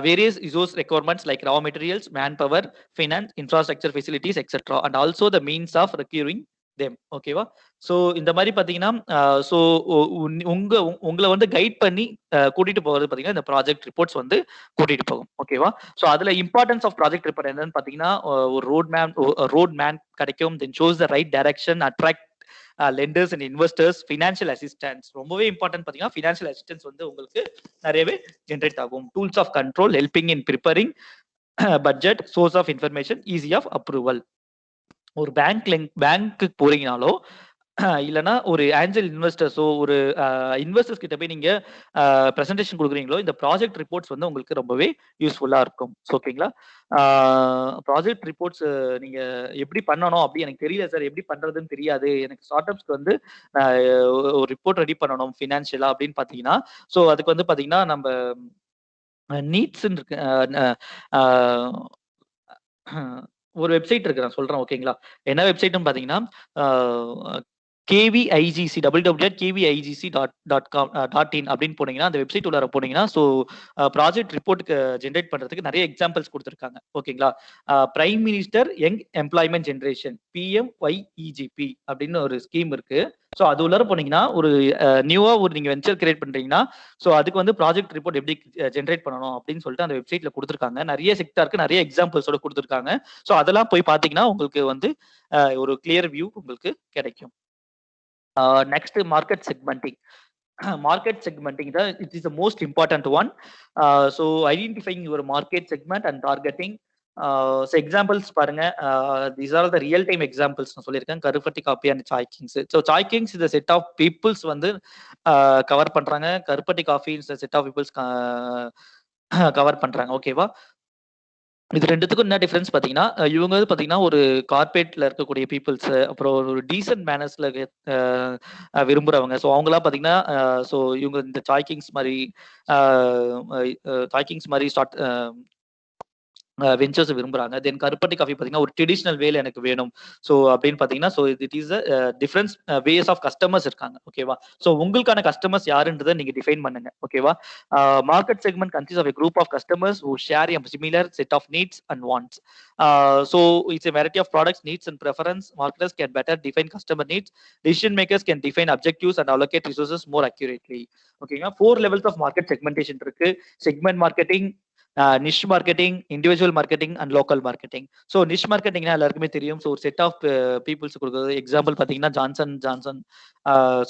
[SPEAKER 2] various resource requirements like raw materials, manpower, finance, infrastructure facilities, etc. And also the means of recurring them. ஓகேவா? So இந்த மாதிரி பார்த்தீங்கன்னா, so உங்களை வந்து guide பண்ணி கூட்டிட்டு போகிறது பார்த்தீங்கன்னா, இந்த ப்ராஜெக்ட் ரிப்போர்ட்ஸ் வந்து கூட்டிட்டு போகும். ஓகேவா? ஸோ அதில் இம்பார்ட்டன்ஸ் ஆஃப் ப்ராஜெக்ட் ரிப்போர்ட் என்னன்னு பார்த்தீங்கன்னா, ஒரு ரோட் மேன் கிடைக்கும், then shows the right direction, attract lenders and investors, financial assistance. ரொம்பவே இம்பார்ட்டன்ட் பார்த்தீங்கன்னா ஃபினான்ஷியல் அசிஸ்டன்ஸ் வந்து உங்களுக்கு நிறையவே ஜென்ரேட் ஆகும். Tools of control, helping in preparing budget, source of information, easy of approval. ஒரு பேங்க்கு போறீங்கனாலோ இல்லைன்னா ஒரு ஆஞ்சல் இன்வெஸ்டர்ஸோ ஒரு இன்வெஸ்டர்ஸ் கிட்ட போய் நீங்க ப்ரெசன்டேஷன் கொடுக்குறீங்களோ, இந்த ப்ராஜெக்ட் ரிப்போர்ட்ஸ் வந்து உங்களுக்கு ரொம்பவே யூஸ்ஃபுல்லா இருக்கும். ஓகேங்களா? ப்ராஜெக்ட் ரிப்போர்ட்ஸ் நீங்க எப்படி பண்ணணும் அப்படி எனக்கு தெரியல சார், எப்படி பண்றதுன்னு தெரியாது, எனக்கு ஸ்டார்ட் அப்ஸ்க்கு வந்து ஒரு ரிப்போர்ட் ரெடி பண்ணணும் ஃபினான்ஷியலா அப்படின்னு பாத்தீங்கன்னா, ஸோ அதுக்கு வந்து பாத்தீங்கன்னா நம்ம நீட்ஸ் இருக்கு. ஒரு வெப்சைட் இருக்கு, நான் சொல்றேன். ஓகேங்களா? என்ன வெப்சைட்னு பாத்தீங்கன்னா, KVIGC www.kvigc.com.in அப்படின்னு போனீங்கன்னா, அந்த வெப்சைட் உள்ளார போனீங்கன்னா, ஸோ ப்ராஜெக்ட் ரிப்போர்ட்டுக்கு ஜென்ரேட் பண்றதுக்கு நிறைய எக்ஸாம்பிள்ஸ் கொடுத்துருக்காங்க. ஓகேங்களா? Prime minister young employment generation, PMYEGP அப்படின்னு ஒரு ஸ்கீம் இருக்கு. ஸோ அது உள்ளார போனீங்கன்னா, ஒரு நியூவா ஒரு நீங்க வெஞ்சர் கிரியேட் பண்றீங்கன்னா, ஸோ அதுக்கு வந்து ப்ராஜெக்ட் ரிப்போர்ட் எப்படி ஜென்ரேட் பண்ணணும் அப்படின்னு சொல்லிட்டு அந்த வெப்சைட்ல கொடுத்துருக்காங்க. நிறைய செக்டாருக்கு நிறைய எக்ஸாம்பிள்ஸோட கொடுத்துருக்காங்க. ஸோ அதெல்லாம் போய் பார்த்தீங்கன்னா உங்களுக்கு வந்து ஒரு கிளியர் வியூ உங்களுக்கு கிடைக்கும். Next, market segmenting. Market segmenting, it is the most important one. So identifying your market segment and targeting. So examples பாருங்க. These are the real time examples நான் சொல்லியிருக்கேன். கருப்பட்டி coffee and Sai Kings. So Sai Kings இந்த set of peoples வந்து cover பண்றாங்க. கருப்பட்டி coffee இந்த set of peoples cover பண்றாங்க. ஓகேவா? இது ரெண்டுத்துக்கும் என்ன டிஃபரன்ஸ் பார்த்தீங்கன்னா, இவங்க வந்து பார்த்தீங்கன்னா ஒரு கார்ப்பரேட்ல இருக்கக்கூடிய பீப்புள்ஸ், அப்புறம் ஒரு டீசென்ட் மேனர்ஸ்ல விரும்புறவங்க. ஸோ அவங்களாம் பார்த்தீங்கன்னா, ஸோ இவங்க இந்த சாய் கிங்ஸ் மாதிரி ஸ்டார்ட் வெஞ்சர்ஸ் விரும்புறாங்க. தென் கருப்பட்டி காஃபி பார்த்தீங்கன்னா ஒரு ட்ரெடிஷனல் வேல எனக்கு வேணும். ஸோ அப்படின்னு பார்த்தீங்கன்னா, so it is difference ways of customers இருக்காங்க. ஓகேவா? ஸோ உங்களுக்கான கஸ்டமர்ஸ் யாருன்றதை நீங்க டிஃபைன் பண்ணுங்க. ஓகேவா? Market segment consist of a group of customers who share a similar set of needs and wants. So it's a variety of products, needs and preference. Marketers can better define customer needs. Decision makers can define objectives and allocate resources more accurately. ஓகேங்களா? 4 levels of market segmentation இருக்கு. Segment marketing, niche marketing, individual marketing and local marketing. So niche மார்க்கெட்டிங்னா எல்லாருக்குமே தெரியும். So ஒரு set of peoples கொடுக்குறது. Example பார்த்தீங்கன்னா Johnson.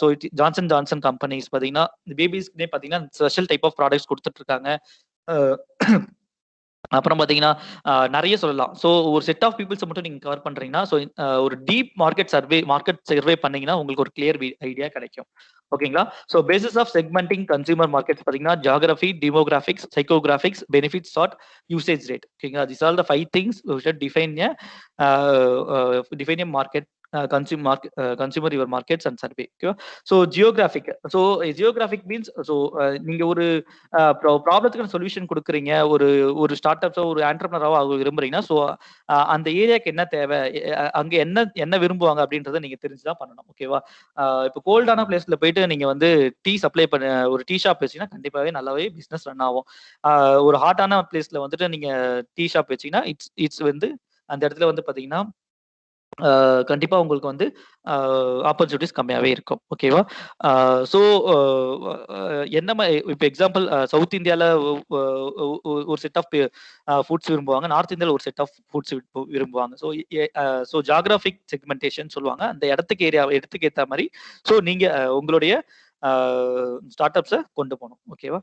[SPEAKER 2] So Johnson companies பார்த்தீங்கன்னா பேபிஸ்க்குனே பார்த்தீங்கன்னா ஸ்பெஷல் டைப் ஆஃப் ப்ராடக்ட்ஸ் கொடுத்துட்டு இருக்காங்க. அப்புறம் பார்த்தீங்கன்னா நிறைய சொல்லலாம். ஸோ ஒரு செட் ஆஃப் பீப்புள்ஸை மட்டும் நீங்கள் கவர் பண்ணுறீங்கன்னா, ஸோ ஒரு டீப் மார்க்கெட் சர்வே பண்ணீங்கன்னா உங்களுக்கு ஒரு கிளியர் ஐடியா கிடைக்கும். ஓகேங்களா? So basis of segmenting consumer markets பார்த்தீங்கன்னா geography, demographics, psychographics, benefit short, usage rate. ஓகேங்களா? This all the 5 things define a market, consumer your markets and survey. Okay? So geographic means, so நீங்க ஒரு ப்ராப்ளத்துக்கு solution கொடுக்குறீங்க, ஒரு start அப்ஸோ ஒரு ஆண்டர்பிரனராவோ விரும்புறீங்கன்னா, so அந்த ஏரியாக்கு என்ன தேவை, அங்க என்ன விரும்புவாங்க அப்படின்றத நீங்க தெரிஞ்சுதான் பண்ணணும். ஓகேவா? இப்போ கோல்டான பிளேஸ்ல போயிட்டு நீங்க வந்து டீ சப்ளை பண்ண ஒரு டீ ஷாப் வச்சீங்கன்னா கண்டிப்பாவே நல்லாவே பிசினஸ் ரன் ஆகும். ஒரு ஹாட்டான பிளேஸ்ல வந்துட்டு நீங்க டீ ஷாப் வச்சீங்கன்னா இட்ஸ் வந்து அந்த இடத்துல வந்து பாத்தீங்கன்னா கண்டிப்பா உங்களுக்கு வந்து ஆப்பர்ச்சுனிட்டிஸ் கம்மியாவே இருக்கும். ஓகேவா? ஸோ என்ன இப்போ எக்ஸாம்பிள் சவுத் இந்தியால ஒரு செட் ஆஃப் ஃபுட்ஸ் விரும்புவாங்க, நார்த் இந்தியாவில் ஒரு செட் ஆஃப் ஃபுட்ஸ் விரும்புவாங்க. ஸோ ஜியோகிராஃபிக் செக்மெண்டேஷன் சொல்லுவாங்க. அந்த இடத்துக்கு ஏற்ற மாதிரி ஸோ நீங்க உங்களுடைய ஸ்டார்ட் அப்ஸை கொண்டு போகணும். ஓகேவா?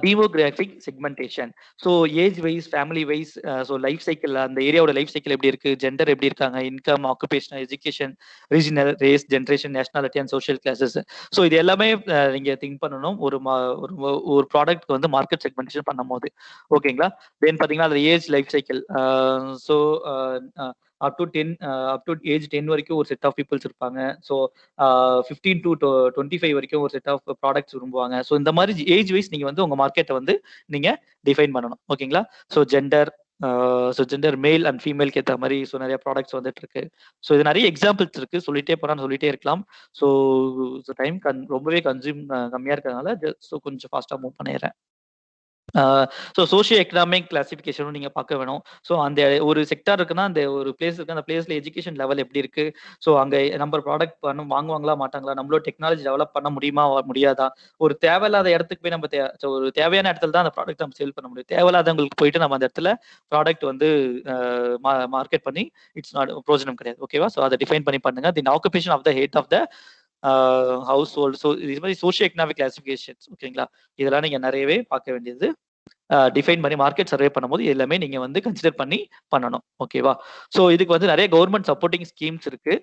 [SPEAKER 2] demographic segmentation. So age wise, family wise, so life cycle, அந்த ஏரியாவோட லைஃப் சைக்கிள் எப்படி இருக்கு, ஜெண்டர் எப்படி இருக்காங்க, income, occupational, education, regional, race, generation, nationality and social classes. So இது எல்லாமே நீங்க திங்க் பண்ணணும் ஒரு ப்ராடக்ட்க்கு வந்து மார்க்கெட் செக்மெண்டேஷன் பண்ணும் போது. ஓகேங்களா? தென் பார்த்தீங்கன்னா அது age life cycle. So up to age 10 வரைக்கும் ஒரு செட் ஆஃப் பீப்புள்ஸ் இருப்பாங்க. ஸோ 15 to 25 வரைக்கும் ஒரு செட் ஆஃப் ப்ராடக்ட்ஸ் விரும்புவாங்க. ஸோ இந்த மாதிரி ஏஜ் வைஸ் நீங்க வந்து உங்க மார்க்கெட்டை வந்து நீங்க டிஃபைன் பண்ணணும். ஓகேங்களா? ஸோ ஜெண்டர் மேல் அண்ட் ஃபீமேலுக்கு ஏற்ற மாதிரி ஸோ நிறைய ப்ராடக்ட்ஸ் வந்துட்டு இருக்கு. ஸோ இது நிறைய எக்ஸாம்பிள்ஸ் இருக்கு, சொல்லிட்டே இருக்கலாம். ஸோ டைம் ரொம்பவே கம்மியா இருக்கிறதுனால ஸோ கொஞ்சம் ஃபாஸ்டா மூவ் பண்ணிடுறேன். ஸோ சோஷியோ எக்கனாமிக் கிளாசிஃபிகேஷனும் நீங்கள் பார்க்க வேணும். ஸோ அந்த ஒரு செக்டார் இருக்குன்னா அந்த ஒரு பிளேஸ் இருக்குது, அந்த பிளேஸில் எஜுகேஷன் லெவல் எப்படி இருக்குது, ஸோ அங்கே நம்ம ப்ராடக்ட் வாங்குவாங்களா மாட்டாங்களா, நம்மளோட டெக்னாலஜி டெவலப் பண்ண முடியுமா முடியாதா, ஒரு தேவையில்லாத இடத்துக்கு போய் நம்ம ஒரு தேவையான இடத்துல தான் அந்த ப்ராடக்ட் நம்ம சேல் பண்ண முடியும். தேவையில்லாதவங்களுக்கு போயிட்டு நம்ம அந்த இடத்துல ப்ராடக்ட் வந்து மார்க்கெட் பண்ணி இட்ஸ் நாட் பிரோஜனம் கிடையாது. ஓகேவா? ஸோ அதை டிஃபைன் பண்ணி பண்ணுங்க. The occupation of the head of the household. So இது மாதிரி சோஷியோ எக்கனாமிக் கிளாசிஃபிகேஷன்ஸ். ஓகேங்களா? இதெல்லாம் நீங்கள் நிறையவே பார்க்க வேண்டியது டிஃபைன் பண்ணி மார்க்கெட் சர்வே பண்ணும்போது எல்லாமே நீங்க வந்து கன்சிடர் பண்ணி பண்ணணும். ஓகேவா? ஸோ இதுக்கு வந்து நிறைய கவர்மெண்ட் சப்போர்ட்டிங் ஸ்கீம்ஸ் இருக்கு.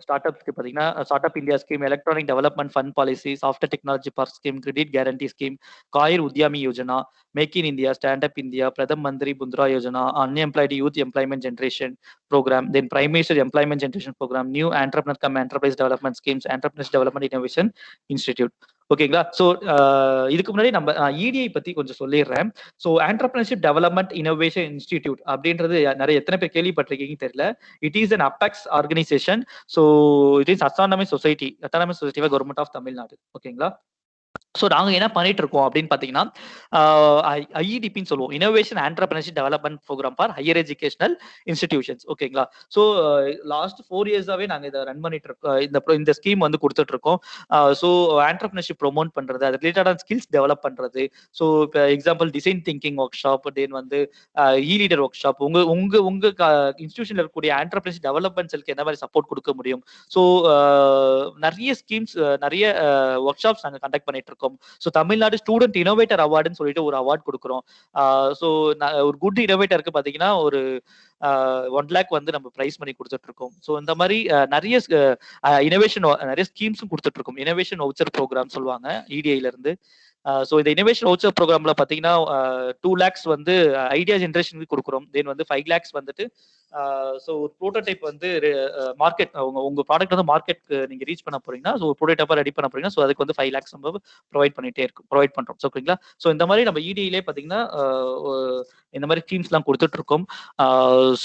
[SPEAKER 2] ஸ்டார்ட் அப்ஸ்க்கு பார்த்தீங்கன்னா start up India scheme, electronic development fund policy, software technology park scheme, credit guarantee scheme, coir Udyami Yojana, make in India, stand up India, Pradhan Mantri Mudra Yojana, unemployed youth employment generation programme, then prime minister employment generation programme, new entrepreneur cum enterprise development schemes, enterprise development innovation institute. ஓகேங்களா? So இதுக்கு முன்னாடி நம்ம EDI பத்தி கொஞ்சம் சொல்லிடுறேன். So entrepreneurship development innovation institute அப்படின்றது நிறைய எத்தனை பேர் கேள்விப்பட்டிருக்கீங்கன்னு தெரியல. It is an apex organisation. So it is autonomous society government of Tamil Nadu. ஓகேங்களா? ஸோ நாங்கள் என்ன பண்ணிட்டு இருக்கோம் அப்படின்னு பார்த்தீங்கன்னா ஐஇடிபின்னு சொல்லுவோம், innovation entrepreneurship development programme for higher educational institutions. ஓகேங்களா? ஸோ லாஸ்ட் 4 இயர்ஸாவே நாங்கள் இதை ரன் பண்ணிட்டு இருக்கோம். இந்த ஸ்கீம் வந்து கொடுத்துட்டு இருக்கோம். ஸோ ஆண்டர்பிரினர்ஷிப் ப்ரொமோட் பண்றது, அது ரிலேட்டடான ஸ்கில்ஸ் டெவலப் பண்றது. ஸோ இப்போ example design thinking workshop, then வந்து லீடர் ஒர்க் ஷாப், உங்க இன்ஸ்டிடியூஷன்ல இருக்கக்கூடிய ஆண்டர்பிரினர்ஷிப் டெவலப்மெண்ட் செல்க்கு என்ன மாதிரி சப்போர்ட் கொடுக்க முடியும். ஸோ நிறைய ஸ்கீம்ஸ், நிறைய ஒர்க் ஷாப்ஸ் நாங்கள் கண்டக்ட் பண்ணிட்டு இருக்கோம். ஸோ தமிழ்நாடு ஸ்டூடெண்ட் இனோவேட்டர் அவார்டுன்னு சொல்லிட்டு ஒரு அவார்ட் கொடுக்குறோம். ஸோ ஒரு குட் இனோவேட்டருக்கு பார்த்தீங்கன்னா ஒரு 1 lakh வந்து நம்ம பிரைஸ் பண்ணி கொடுத்துட்டு இருக்கோம். ஸோ இந்த மாதிரி நிறைய இனோவேஷன் நிறைய ஸ்கீம்ஸும் கொடுத்துட்டு இருக்கோம். இனோவேஷன் வவுச்சர் ப்ரோக்ராம் சொல்லுவாங்க இடிஐல இருந்து. ஸோ இந்த இனோவேஷன் வவுச்சர் ப்ரோக்ராம்ல பார்த்தீங்கன்னா 2 lakhs வந்து ஐடியா ஜென்ரேஷனுக்கு கொடுக்குறோம். தென் வந்து 5 lakhs வந்துட்டு ஸோ ஒரு ப்ரோட்டோடைப் வந்து மார்க்கெட், உங்க ப்ராடக்ட் வந்து மார்க்கெட்க்கு நீங்க ரீச் பண்ண போறீங்கன்னா, ஸோ ஒரு ப்ரோட்டோடைப்பா ரெடி பண்ண போறீங்கன்னா, ஸோ அதுக்கு வந்து 5 lakhs நம்ம ப்ரொவைட் பண்றோம். ஸோ ஓகேங்களா? ஸோ இந்த மாதிரி நம்ம இடிஐலே பார்த்தீங்கன்னா இந்த மாதிரி ஸ்கீம்ஸ்லாம் கொடுத்துட்டு இருக்கோம்.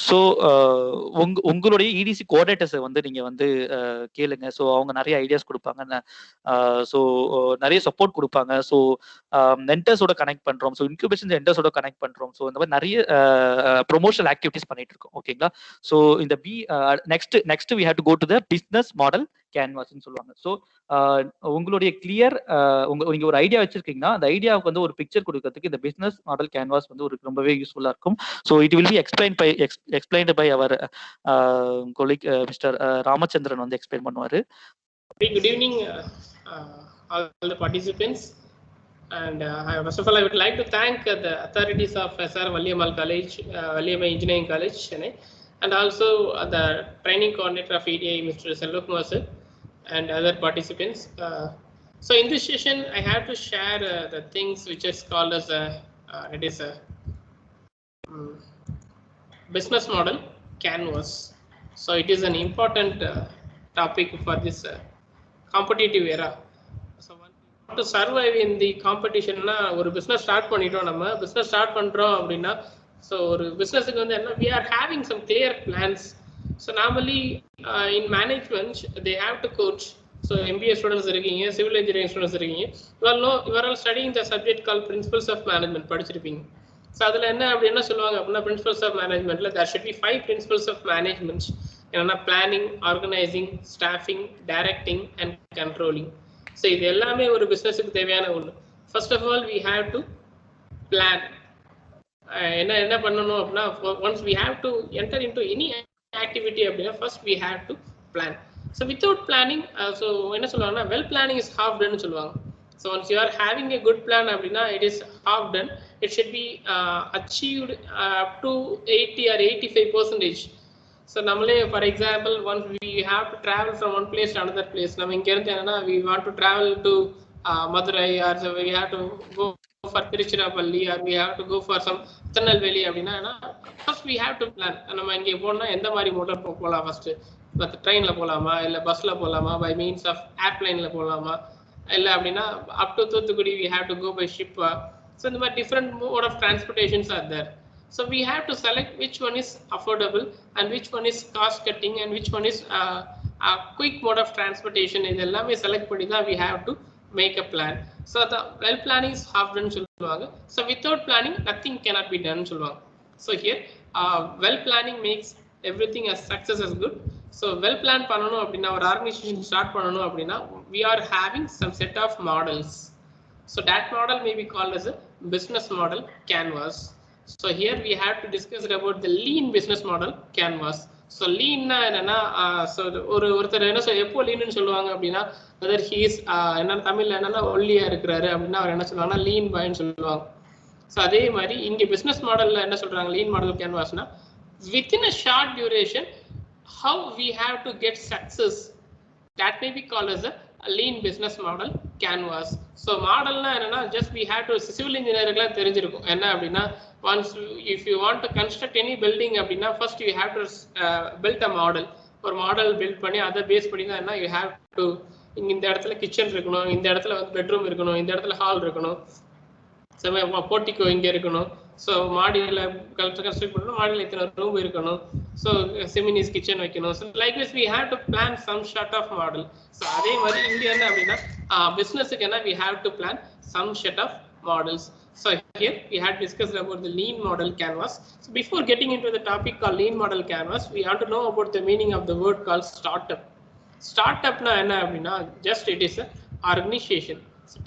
[SPEAKER 2] ஸோ உங்களுடைய இடிசி கோஆர்டினேட்டர்ஸை வந்து நீங்க வந்து கேளுங்க. ஸோ அவங்க நிறைய ஐடியாஸ் கொடுப்பாங்க. ஸோ நிறைய சப்போர்ட் கொடுப்பாங்க. ஸோ மென்டர்ஸோட கனெக்ட் பண்றோம். ஸோ இன்குபேஷன் சென்டர்ஸோட கனெக்ட் பண்றோம். ஸோ இந்த மாதிரி நிறைய ப்ரொமோஷனல் ஆக்டிவிட்டிஸ் பண்ணிட்டு இருக்கோம். ஓகேங்களா? ஸோ இந்த next we have to go to the business model கேன்வாஸ்ன்னு சொல்லுவாங்க. ஸோ உங்களுடைய கிளியர் நீங்க ஒரு ஐடியா வச்சிருக்கீங்கன்னா அந்த ஐடியாவுக்கு வந்து ஒரு பிக்சர் கொடுக்கறதுக்கு இந்த பிசினஸ் மாடல் கேன்வாஸ் வந்து ஒரு ரொம்பவே யூஸ்ஃபுல்லா இருக்கும். So it will be explained by our colleague mister Ramachandran வந்து எக்ஸ்பிளைன் பண்ணுவாரு.
[SPEAKER 3] Good evening all the participants, and first of all I would like to thank the authorities of SRM Valliammai College, Valliammai Engineering College Chennai, and also the training coordinator of EDI Mr.A.Selvakumar sir, and other participants. So in this session I have to share the things which is called as it is a business model canvas. So it is an important topic for this competitive era. So to survive in the competition na ஒரு business start பண்ணிட்டோம். நம்ம business start பண்றோம் அப்படின்னா so ஒரு businessக்கு வந்து என்ன, we are having some clear plans. So normally in management they have to coach. So MBA students இருக்கீங்க, civil engineering students இருக்கீங்க, you are all studying the subject called principles of management படிச்சிருப்பீங்க. So அதுல என்ன அப்படி என்ன சொல்லுவாங்க அப்படின்னா principles of managementல there should be 5 principles of management. என்னன்னா planning, organising, staffing, directing and controlling. So இது எல்லாமே ஒரு பிஸ்னஸுக்கு தேவையான ஒன்று. First of all we have to plan. என்ன பண்ணணும் அப்படின்னா once we have to enter into any activity அப்படின்னா first we have to plan. So without planning so என்ன சொல்லுவாங்கன்னா well planning is half done சொல்லுவாங்க. So once you are having a good plan அப்படின்னா it is half done. It should be achieved up to 80 or 85%. So normally for example once we have to travel from one place to another place, நம்ம இங்க இருந்து என்னன்னா we want to travel to Madurai, or so we have to go for Tiruchirappalli, or we have to go for some Tirunelveli அப்படின்னா first we have to plan. நம்ம இங்க போனா எந்த மாதிரி மோட்டார் போகலாம், ஃபர்ஸ்ட் ட்ரெயின்ல போகலாமா, இல்ல பஸ்ல போகலாமா, பை மீன்ஸ் ஆஃப் ஏர்பிளைன்ல போகலாமா, இல்ல அப்படின்னா up to Thoothukudi we have to go by ship. So இந்த மாதிரி different mode of transportations are there. So we have to select which one is affordable and which one is cost cutting and which one is a quick mode of transportation. இது எல்லாமே select பண்ணி தான் we have to make a plan. So the well planning is half done சொல்லுவாங்க. So without planning nothing cannot be done சொல்லுவாங்க. So here well planning makes everything as success as good. So well plan பண்ணணும் அப்படின்னா ஒரு organisation start பண்ணணும் அப்படின்னா we are having some set of models. So that model may be called as a business model canvas. So here we have to discuss about the lean business model canvas. So lean na enna so ஒருத்தர் என்ன எப்போ lean னு சொல்லுவாங்க அப்படின்னா whether he is என்ன தமிழ்ல என்னன்னா ஒல்லியா இருக்கிறாரு அப்படின்னா அவர் என்ன சொல்லுவாங்கன்னா lean boy னு சொல்லுவாங்க. ஸோ அதே மாதிரி இங்கே பிஸ்னஸ் மாடலில் என்ன சொல்கிறாங்க லீன் மாடல் கேன்வாஸ்னா within a short duration how we have to get success, that may be called as a lean business model canvas. So மாடல்னா என்னன்னா just we have to civil engineering தெரிஞ்சிருக்கும் என்ன அப்படின்னா once if you want to construct any building அப்படின்னா first you have to build a model. ஒரு model build பண்ணி அதை base பண்ணி தான் என்ன you have to இந்த இடத்துல கிச்சன் இருக்கணும், இந்த இடத்துல வந்து பெட்ரூம் இருக்கணும், இந்த இடத்துல ஹால் இருக்கணும், போர்ட்டிகோ இங்கே இருக்கணும், ஸோ மாடியில் கன்ஸ்ட்ரக்ட் பண்ணணும், மாடியில் இத்தனை ரூம் இருக்கணும், ஸோ செமினிஸ் கிச்சன் வைக்கணும். So likewise we have to plan some sort of model. So அதே மாதிரி இங்கே என்ன அப்படின்னா பிஸ்னஸுக்கு என்ன we have to plan some sort of models. So here we had discussed about the lean model canvas. So before getting into the topic called lean model canvas, we have to know about the meaning of the word called startup. Startup na enna appadina just it is a organization,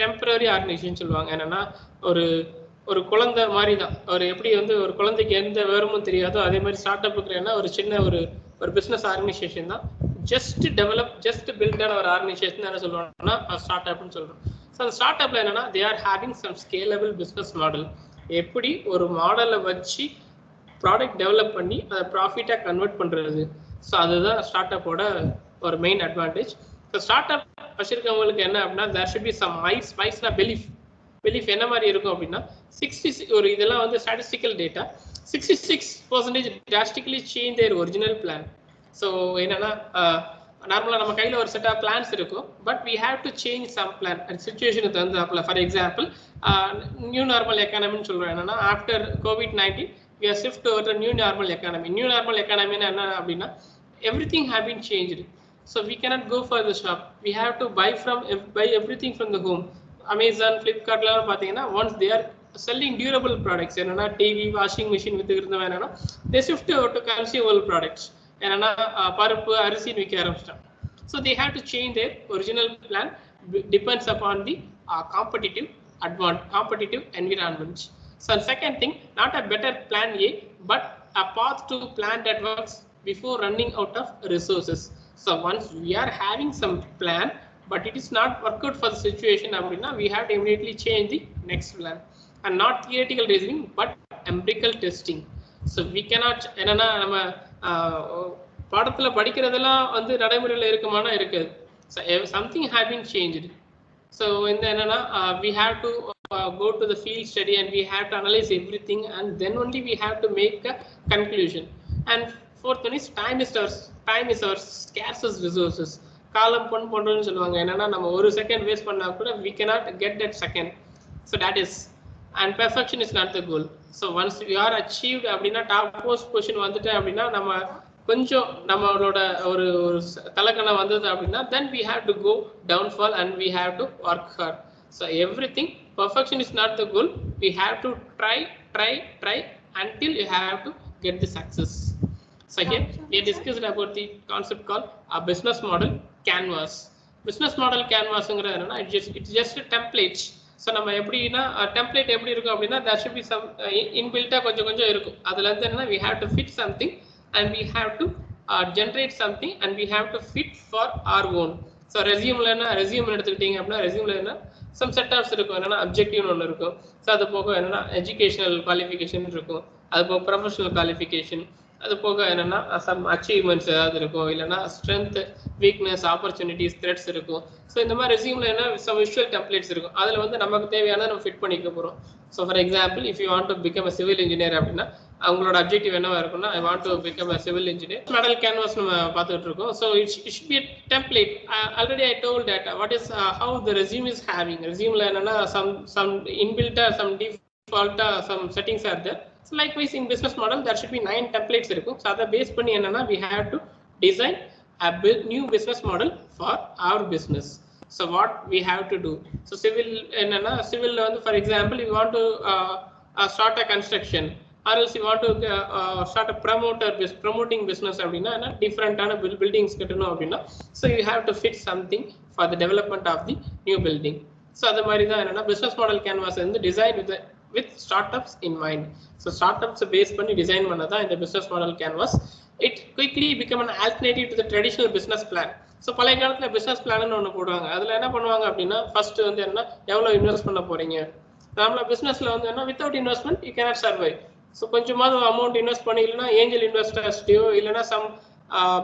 [SPEAKER 3] temporary organisation சொல்லுவாங்க. என்னன்னா ஒரு குழந்தை மாதிரி தான், ஒரு எப்படி வந்து ஒரு குழந்தைக்கு எந்த விவரமும் தெரியாதோ அதே மாதிரி ஸ்டார்ட் அப்புக்கு என்ன ஒரு சின்ன ஒரு பிஸ்னஸ் ஆர்கனைசேஷன் தான். ஜஸ்ட் டெவலப் ஜஸ்ட் பில்டான ஒரு ஆர்கனைசேஷன் என்ன சொல்லுவாங்கன்னா ஸ்டார்ட் அப்னு சொல்றோம். ஸோ அந்த ஸ்டார்ட் அப்ல என்னன்னா they are having some scalable business model. எப்படி ஒரு மாடலை வச்சு ப்ராடக்ட் டெவலப் பண்ணி அதை ப்ராஃபிட்டாக கன்வெர்ட் பண்ணுறது. ஸோ அதுதான் ஸ்டார்ட் அப்போட ஒரு main advantage. So start up வச்சிருக்கவங்களுக்கு என்ன அப்படின்னா தேர் ஷுட் பி சம் ஸ்பைஸ்னா பிலீஃப் என்ன மாதிரி இருக்கும் அப்படின்னா 66 ஒரு இதெல்லாம் வந்து statistical data 66% drastically change their original plan. So என்னன்னா நார்மலாக நம்ம கையில் ஒரு செட் ஆஃப் பிளான்ஸ் இருக்கும், but we have to change some plan and சுச்சுவேஷனுக்கு தகுந்தாப்புல. ஃபார் எக்ஸாம்பிள் நியூ நார்மல் எக்கானமின்னு சொல்கிறோம். என்னன்னா after COVID-19 we are shift over the new normal economy. New normal economy என்ன அப்படின்னா everything have been changed. So we cannot go for the shop. We have to buy everything from the home. Amazon, Flipkart la pathina once they are selling durable products, enna TV, washing machine வித்துக்கிட்டு வேணா they shift over to consumable products. enna பருப்பு அரிசி விக்க ஆரம்பிச்சிட்டாங்க. So they have to change their original plan, depends upon the competitive environment. So second thing, not a better plan A, but a path to plan that works before running out of resources. So once we are having some plan but it is not work out for the situation அப்படின்னா we have to immediately change the next plan. And not theoretical reasoning but empirical testing. So we cannot என்னன்னா நம்ம பாடத்துல படிக்கிறதெல்லாம் வந்து நடைமுறையில் இருக்குமானா இருக்காது. So something have been changed. So in the என்னன்னா we have to go to the field study and we have to analyze everything and then only we have to make a conclusion. And fourth one is time is our scarcest resources. காலம் பொண்ணுன்னு சொல்லுவாங்க. என்னன்னா நம்ம ஒரு second waste பண்ணா கூட we cannot get that second. So that is, and perfection is not the goal. So once we are achieved அப்படின்னா top post position வந்துட்டு அப்படின்னா நம்ம கொஞ்சம் நம்மளோட ஒரு தலக்கணம் வந்தது அப்படின்னா then we have to go downfall and we have to work hard. So everything, perfection is not the goal. We have to try until you have to get the success. So here we discussed about the concept called a business model canvas. Business model canvas ங்கறது என்னன்னா it's just a template. So நம்ம எப்படின்னா template எப்படி இருக்கும் அப்படின்னா there should be some inbuilt கொஞ்சம் இருக்கும். அதுல இருந்து என்னன்னா we have to fit something and we have to generate something and we have to fit for our own. So resume எடுத்துக்கிட்டீங்க அப்படின்னா resume என்ன some setups இருக்கும். என்னன்னா objective ஒன்று இருக்கும். ஸோ அது போக என்னன்னா எஜுகேஷனல் குவாலிஃபிகேஷன் இருக்கும், அது போக ப்ரொஃபஷனல் குவாலிஃபிகேஷன், அது போக என்னன்னா சம் அச்சீவ்மெண்ட்ஸ் ஏதாவது இருக்கும், இல்லைன்னா ஸ்ட்ரென்த், வீக்னஸ், ஆப்பர்ச்சுனிட்டிஸ், த்ரெட்ஸ் இருக்கும். ஸோ இந்த மாதிரி ரெஸ்யூம்ல என்ன சம் விஷுவல் டெம்ப்ளேட்ஸ் இருக்கும். அதில் வந்து நமக்கு தேவையானதை நம்ம ஃபிட் பண்ணிக்க போகிறோம். So for example if you want to become a civil engineer அப்படின்னா அவங்களோட அப்ஜெக்டிவ் என்னவா இருக்குன்னா I want to become a civil engineer. Model canvas நம்ம பார்த்துட்டு இருக்கோம். So it should be template. Already I told that what is how the resume is having. ரெஸ்யூம்ல என்னன்னா some இன்பில்ட்டா சம் டிஃபால்ட்டா some settings are there. So likewise in business model there should be 9 templates இருக்கும். So அதை base பண்ணி என்னன்னா we have to design a new business model for our business. So what we have to do, so civil enna civil for example you want to start a construction, or else you want to start a promoting business அப்படினா different ஆன buildings கட்டணும் அப்படினா, so you have to fit something for the development of the new building. So அது மாதிரி தான் என்னன்னா business model canvas வந்து design with startups in mind. So startups base பண்ணி design பண்ணதான் இந்த business model canvas. It quickly become an alternative to the traditional business plan. So பழைய காலத்தில் பிஸ்னஸ் பிளான்னு ஒன்று போடுவாங்க. அதில் என்ன பண்ணுவாங்க அப்படின்னா ஃபர்ஸ்ட் வந்து என்ன எவ்வளோ இன்வெஸ்ட் பண்ண போறீங்க. நம்மள பிஸ்னஸ்ல வந்து என்ன without investment you cannot survive. So கொஞ்சமாவது அமௌண்ட் இன்வெஸ்ட் பண்ணி இல்லைன்னா ஏஞ்சல் இன்வெஸ்டர்ஸ்டையோ இல்லைன்னா சம்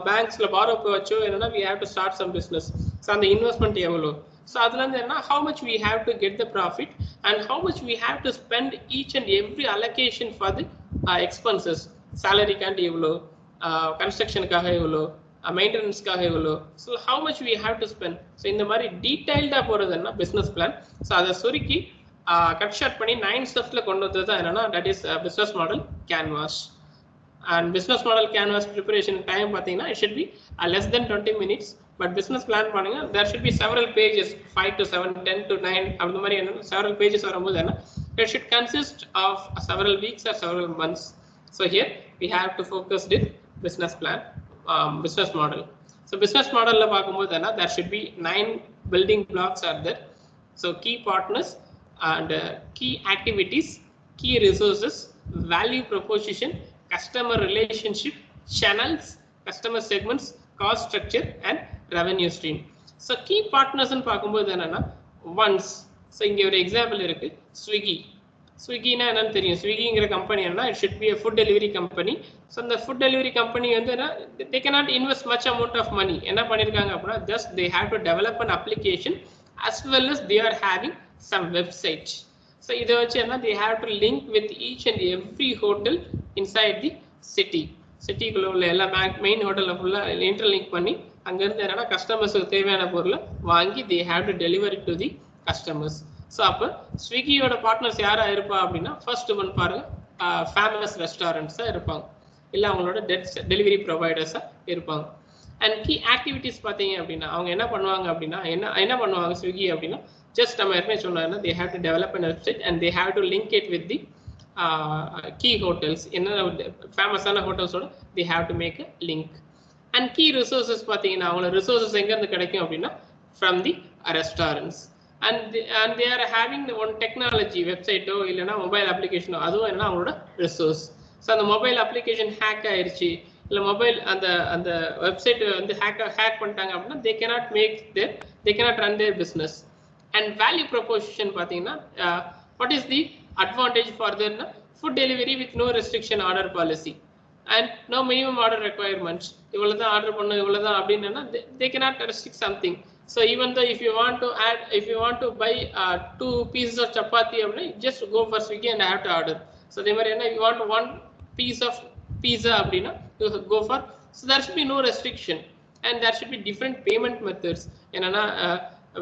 [SPEAKER 3] பேங்க்ஸ்ல பாரோக்கு வச்சோ என்னன்னா we have to start some business. So அந்த இன்வெஸ்ட்மெண்ட் எவ்வளோ, ஸோ அதுலேருந்து என்ன how much we have to get the profit and how much we have to spend each and every allocation for the expenses. சேலரிக்காண்டி எவ்வளோ, கன்ஸ்ட்ரக்ஷனுக்காக எவ்வளோ, மெயின்டெனன்ஸ்க்காக எவ்வளோ, so how much we have to spend. So இந்த மாதிரி டீடைல்டாக போகிறதுன்னா பிஸ்னஸ் பிளான். ஸோ அதை சுருக்கி கட் ஷார்ட் பண்ணி 9 ஸ்டெப்ஸ்ல கொண்டு வந்தது தான் என்னன்னா that is business model canvas. And business model canvas preparation time பார்த்தீங்கன்னா it should be less than 20 minutes. But business plan பண்ணுங்க there should be several pages, 5 to 7, 10 to 9 அந்த மாதிரி என்ன several pages வரும்போது என்ன it should consist of several weeks or several months. So here we have to focus with business plan, business model. So business model la paakumbodhu enna there should be 9 building blocks are there. So key partners and key activities, key resources, value proposition, customer relationship, channels, customer segments, cost structure and revenue stream. So key partners nu paakumbodhu enna once, so inge ஒரு example இருக்கு Swiggy. ஸ்விக்கினா என்னன்னு தெரியும், ஸ்விக்கிங்கிற company என்ன it should B a food delivery company. So அந்த food delivery company வந்து என்ன they cannot invest much amount of money. என்ன பண்ணியிருக்காங்க அப்படின்னா just they have to develop an application as well as they are having some website. So இதை வச்சு என்ன they have to link with each and every hotel inside the city. சிட்டிக்குள்ள உள்ள எல்லா main ஹோட்டலில் ஃபுல்லாக இன்டர்லிங்க் பண்ணி அங்கேருந்து என்னன்னா கஸ்டமர்ஸுக்கு தேவையான பொருளை வாங்கி they have to deliver it to the customers. So அப்போ ஸ்விக்கியோட பார்ட்னர்ஸ் யாரா இருப்பா அப்படின்னா ஃபர்ஸ்ட் ஒன் பாருங்க ஃபேமஸ் ரெஸ்டாரண்ட்ஸாக இருப்பாங்க, இல்லை அவங்களோட டெலிவரி ப்ரொவைடர்ஸாக இருப்பாங்க. அண்ட் கீ ஆக்டிவிட்டிஸ் பார்த்தீங்க அப்படின்னா அவங்க என்ன பண்ணுவாங்க அப்படின்னா என்ன பண்ணுவாங்க ஸ்விக்கி அப்படின்னா ஜஸ்ட் நம்ம ஏற்கனவே சொன்னாங்கன்னா they have to develop an website and they have to link it with the key hotels. என்ன ஃபேமஸான ஹோட்டல்ஸோட they have to make a link. And key resources பார்த்தீங்கன்னா அவங்களோட ரிசோர்ஸஸ் எங்கேருந்து கிடைக்கும் அப்படின்னா from the restaurants. And they are having one technology website ஓ இல்லைன்னா mobile அப்ளிகேஷனோ அதுவும் என்ன அவங்களோட ரிசோர்ஸ். ஸோ அந்த மொபைல் அப்ளிகேஷன் ஹேக் ஆயிடுச்சு இல்லை மொபைல் அந்த வெப்சைட் வந்து ஹேக் பண்ணிட்டாங்க அப்படின்னா they cannot run their business. And value proposition பார்த்தீங்கன்னா what is the advantage for their food delivery with no restriction order policy and no minimum order requirements. இவ்வளோ தான் order பண்ணணும் இவ்வளோ தான் அப்படின்னா they cannot restrict something. So even though if you want to buy 2 pieces of chapati அப்படின்னா just go for Swiggy and have to order. So அதே மாதிரி என்ன you want 1 piece of pizza அப்படின்னா you go for, so there should be no restriction and there should be different payment methods. என்னன்னா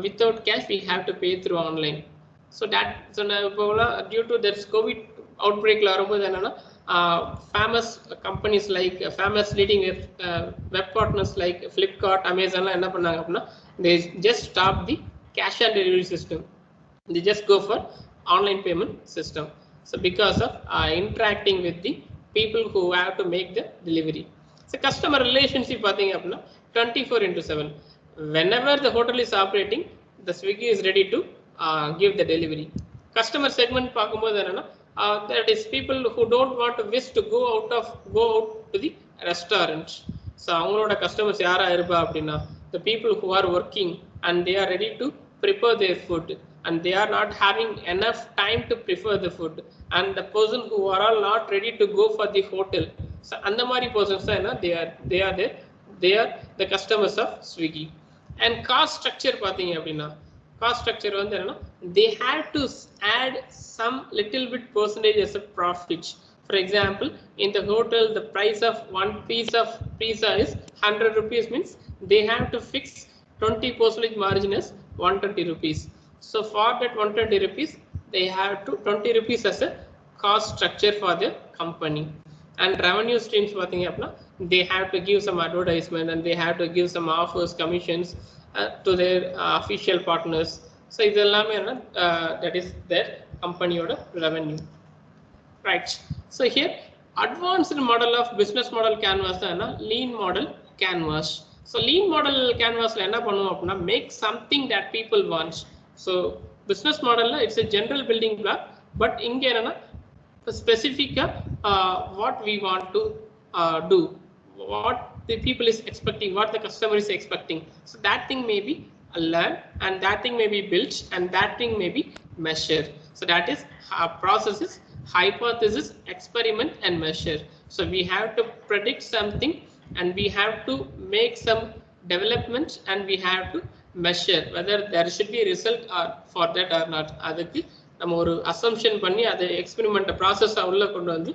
[SPEAKER 3] without cash we have to pay through online. So due to this COVID outbreak வரும்போது என்னன்னா famous companies like famous leading web partners like Flipkart, Amazon என்ன பண்ணாங்க அப்படின்னா they just stop the cash on delivery system. They just go for online payment system. So because of interacting with the people who have to make the delivery. So customer relationship பார்த்தீங்க அப்படின்னா 24/7. Whenever the hotel is operating, the Swiggy is ready to give the delivery. Customer segment பார்க்கும்போது என்னன்னா that is people who don't want to wish to go out to the restaurant. So அவங்களோட customers யாரா இருப்பா அப்படின்னா the people who are working and they are ready to prepare their food and they are not having enough time to prepare the food, and the person who are all not ready to go for the hotel. So அந்த மாதிரி persons என்ன they are the customers of Swiggy. And cost structure பார்த்தீங்க அப்படின்னா cost structure வந்து என்னன்னா they have to add some little bit percentage as a profit. For example, in the hotel the price of 1 piece of pizza is 100 rupees, means they have to fix 20% margin as 120 rupees. So for that 120 rupees they have to 20 rupees as a cost structure for the company. And revenue streams பார்த்தீங்க அப்படின்னா they have to give some advertisement and they have to give some offers, commissions, to their official partners. So இதெல்லாமே என்ன that is their company-யோட revenue. Right. So here advanced model of business model canvas தான் lean model canvas. So lean model canvasல என்ன பண்ணுவோம் அப்படின்னா make something that people want. So business modelல it's a general building block, but இங்க என்னன்னா specific what we want to do, what the people is expecting, what the customer is expecting. So that thing may be learned, and that thing may be built, and that thing may be measured. So that is processes, hypothesis, experiment, and measure. So we have to predict something, and we have to make some developments, and we have to measure whether there should be a result or for that or not. அதுக்கு நம்ம ஒரு assumption பண்ணி அதை experiment process உள்ள கொண்டு வந்து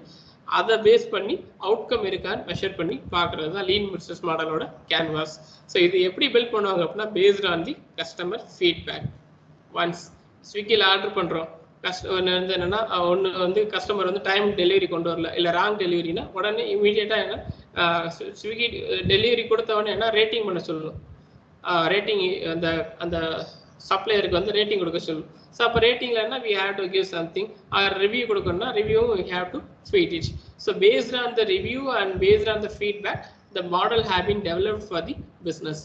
[SPEAKER 3] அதை base பண்ணி அவுட்கம் இருக்கான்னு மெஷர் பண்ணி பார்க்கறது தான் லீன் பிசினஸ் மாடலோட கேன்வாஸ். ஸோ இது எப்படி பில்ட் பண்ணுவாங்க அப்படின்னா based on the customer feedback. Once ஸ்விக்கியில் ஆர்டர் பண்ணுறோம், வந்து என்னன்னா ஒன்று வந்து கஸ்டமர் வந்து டைம் டெலிவரி கொண்டு வரல, இல்லை ராங் டெலிவரினா உடனே இமீடியட்டாக என்ன ஸ்விக்கி டெலிவரி கொடுத்தவொடனே என்ன ரேட்டிங் பண்ண சொல்லணும். ரேட்டிங் அந்த அந்த சப்ளையருக்கு வந்து ரேட்டிங் கொடுக்க சொல்லணும். ஸோ அப்போ ரேட்டிங்கில் என்ன we have to give something, review கொடுக்கணும்னா review we have to tweet it. So based on the review and based on the feedback, the model have been developed for the business.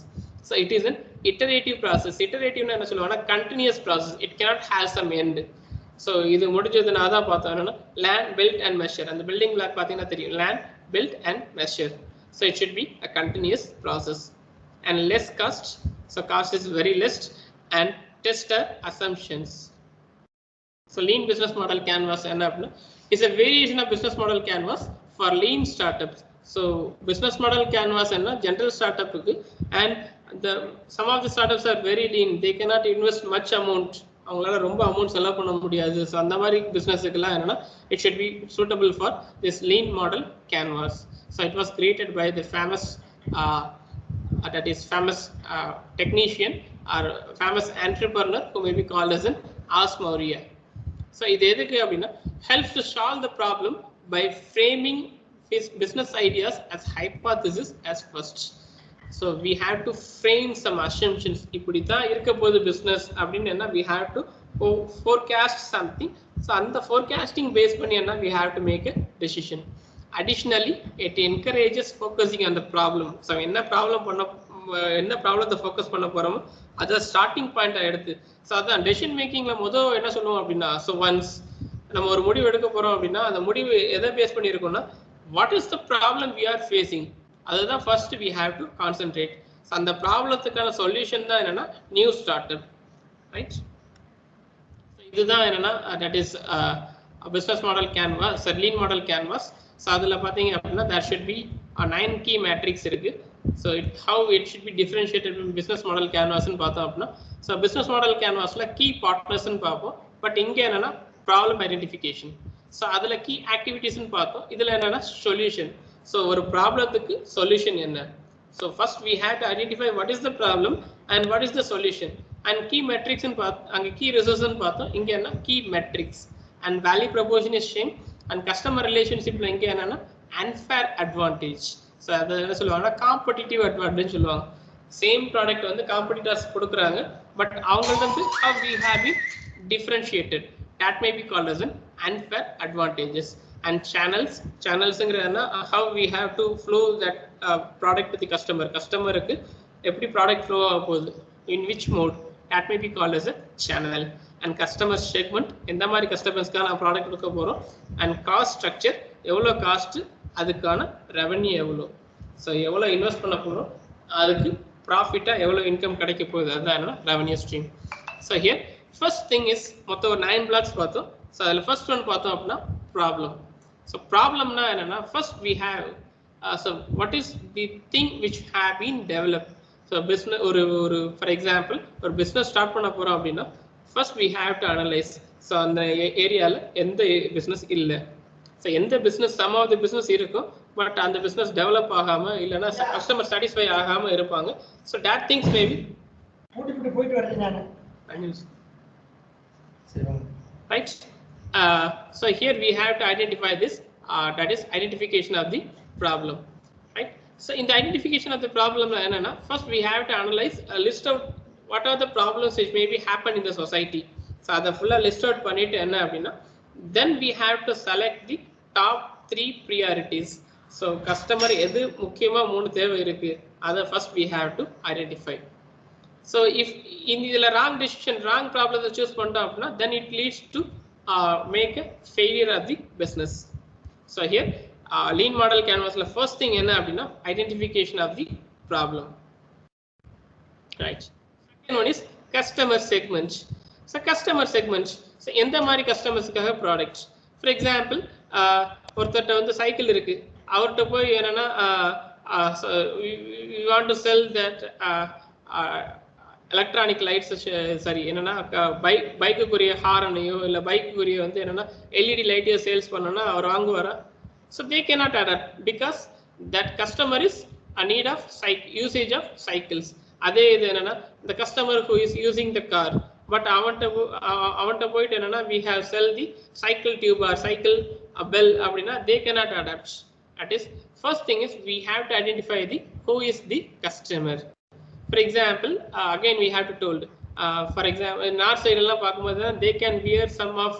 [SPEAKER 3] So it is an iterative process. Iterative என்ன சொல்லுவாங்கன்னா continuous process. It cannot have some end. So இது முடிஞ்சது நான் தான் பார்த்தோம் என்னன்னா land, build and measure. அந்த building block பார்த்தீங்கன்னா தெரியும், land, build and measure. So it should be a continuous process and less cost. So cost is very less and tester assumptions. So lean business model canvas is a variation of business model canvas for lean startups. So business model canvas general startup and some of the startups are very lean. They cannot invest much amount. அவங்களால ரொம்ப amount செலவு பண்ண முடியாது. So அந்த மாதிரி பிஸ்னஸுக்கெல்லாம் என்னன்னா it should be suitable for this lean model canvas. So it was created by the famous technician or famous entrepreneur who may be called as an Asmauria. So இது எதுக்கு அப்படின்னா helps to solve the problem by framing his business ideas as hypothesis as first. So we have to frame some assumptions. இப்படி தான் இருக்க போகுது business அப்படின்னு என்ன we have to forecast something. So அந்த forecasting base பண்ணி என்ன we have to make a decision. Additionally, it encourages focusing on the problem. So என்ன ப்ராப்ளத்தை ஃபோக்கஸ் பண்ண போறோமோ அதை ஸ்டார்டிங் பாயிண்டா எடுத்து, ஸோ அதான் டெசிஷன் மேக்கிங்ல முதல் என்ன சொல்லுவோம் அப்படின்னா, ஸோ ஒன்ஸ் நம்ம ஒரு முடிவு எடுக்க போறோம் அப்படின்னா அந்த முடிவு எதை பேஸ் பண்ணி இருக்கோம்னா what is the problem we are facing, அதுதான் first we have to concentrate. அந்த ப்ராப்ளத்துக்கான சொல்யூஷன் தான் என்னன்னா நியூ ஸ்டார்ட் அப், ரைட்? இதுதான் என்னன்னா that is business model canvas, lean model canvas. So அதில் பார்த்தீங்க அப்படின்னா there should be 9 key metrics இருக்கு. So how it should be differentiated from business model canvasன்னு பார்த்தோம் அப்படின்னா, ஸோ business model canvasல key partnersன்னு பார்ப்போம். But இங்கே என்னன்னா ப்ராப்ளம் ஐடென்டிஃபிகேஷன். ஸோ அதில் key activitiesன்னு பார்த்தோம். இதில் என்னன்னா சொல்யூஷன். ஸோ ஒரு ப்ராப்ளத்துக்கு சொல்யூஷன் என்ன. So first we have to identify what is the problem and what is the solution. And key metricsன்னு பார்த்தோம், அங்கே key resourceன்னு பார்த்தோம். இங்கே என்ன key metrics and value proposition is same. And customer relationshipல இங்கே என்னன்னா unfair advantage. ஸோ அதை என்ன சொல்லுவாங்கன்னா காம்படிட்டிவ் அட்வான்டேஜ் சொல்லுவாங்க. சேம் ப்ராடக்ட் வந்து காம்படிட்டர்ஸ் கொடுக்குறாங்க, பட் அவங்களுக்கு வந்து how we have it differentiated, that may be called as an unfair advantages. And channelsங்கிறதுனா how we have to flow that product to the கஸ்டமருக்கு எப்படி ப்ராடக்ட் ஃப்ளோ ஆக போகுது, in which mode, that may be called as a channel. And customer segment, எந்த மாதிரி கஸ்டமர்ஸ்க்காக நான் product கொடுக்க போகிறோம். And cost structure, எவ்வளோ காஸ்ட், அதுக்கான ரெவன்யூ எவ்வளோ, ஸோ எவ்வளோ இன்வெஸ்ட் பண்ண போகிறோம், அதுக்கு ப்ராஃபிட்டாக எவ்வளோ இன்கம் கிடைக்க போகுது, அதுதான் என்ன revenue stream. So here first thing is மொத்தம் ஒரு 9 பிளாக்ஸ் பார்த்தோம். ஸோ அதில் ஃபர்ஸ்ட் ஒன் பார்த்தோம் அப்படின்னா ப்ராப்ளம். ஸோ ப்ராப்ளம்னா என்னென்னா first we have so what is the thing which have been develop. So business ஒரு ஃபார் எக்ஸாம்பிள் ஒரு பிஸ்னஸ் ஸ்டார்ட் பண்ண போகிறோம் அப்படின்னா first we have to analyse. So அந்த ஏரியாவில் எந்த பிஸ்னஸ் இல்லை, ஸோ எந்த business some of the business இருக்கும், பட் அந்த பிஸ்னஸ் டெவலப் ஆகாமல் இல்லைன்னா கஸ்டமர் சாட்டிஸ்ஃபை ஆகாமல் இருப்பாங்க. ஸோ தட் திங்ஸ் மேபி போயிட்டு வரேன் right. So here we have to identify this, that is identification of the problem, right? So in the identification of the problem, first we have to analyze a list of what are the problems which maybe happen in the society. So the full list out பண்ணிட்டு என்ன அப்படின்னா then we have to select the top 3 priorities. So customer எது முக்கியமா 3 தேவை இருக்கு அதை first we have to identify. So if in the wrong decision, wrong problem choose பண்ணிட்டோம் அப்படின்னா then it leads to make a failure of the business. So here lean model canvas la first thing enna appadina identification of the problem, right? Second one is customer segment. So customer segment, so endha mari customers kaga products. For example ஒருத்தட்ட வந்து cycle இருக்கு, அவர்கிட்ட போய் என்னன்னா we want to sell that electronic lights, சரி என்னன்னா பைக்குரிய ஹாரனையோ இல்லை பைக்குரிய வந்து என்னன்னா எல்இடி லைட்டையோ சேல்ஸ் பண்ணோன்னா அவர் வாங்குவாரா? So they cannot adapt because that customer is a need of usage of cycles. அதே இது என்னன்னா the customer who is using the car, but அவன்கிட்ட போயிட்டு என்னன்னா we have sell the cycle tube or cycle bell அப்படின்னா they cannot adapt. That is first thing is we have to identify the who is the customer. For example, again we have to told, for example in north side எல்லாம் பார்க்கும்போது they can wear some of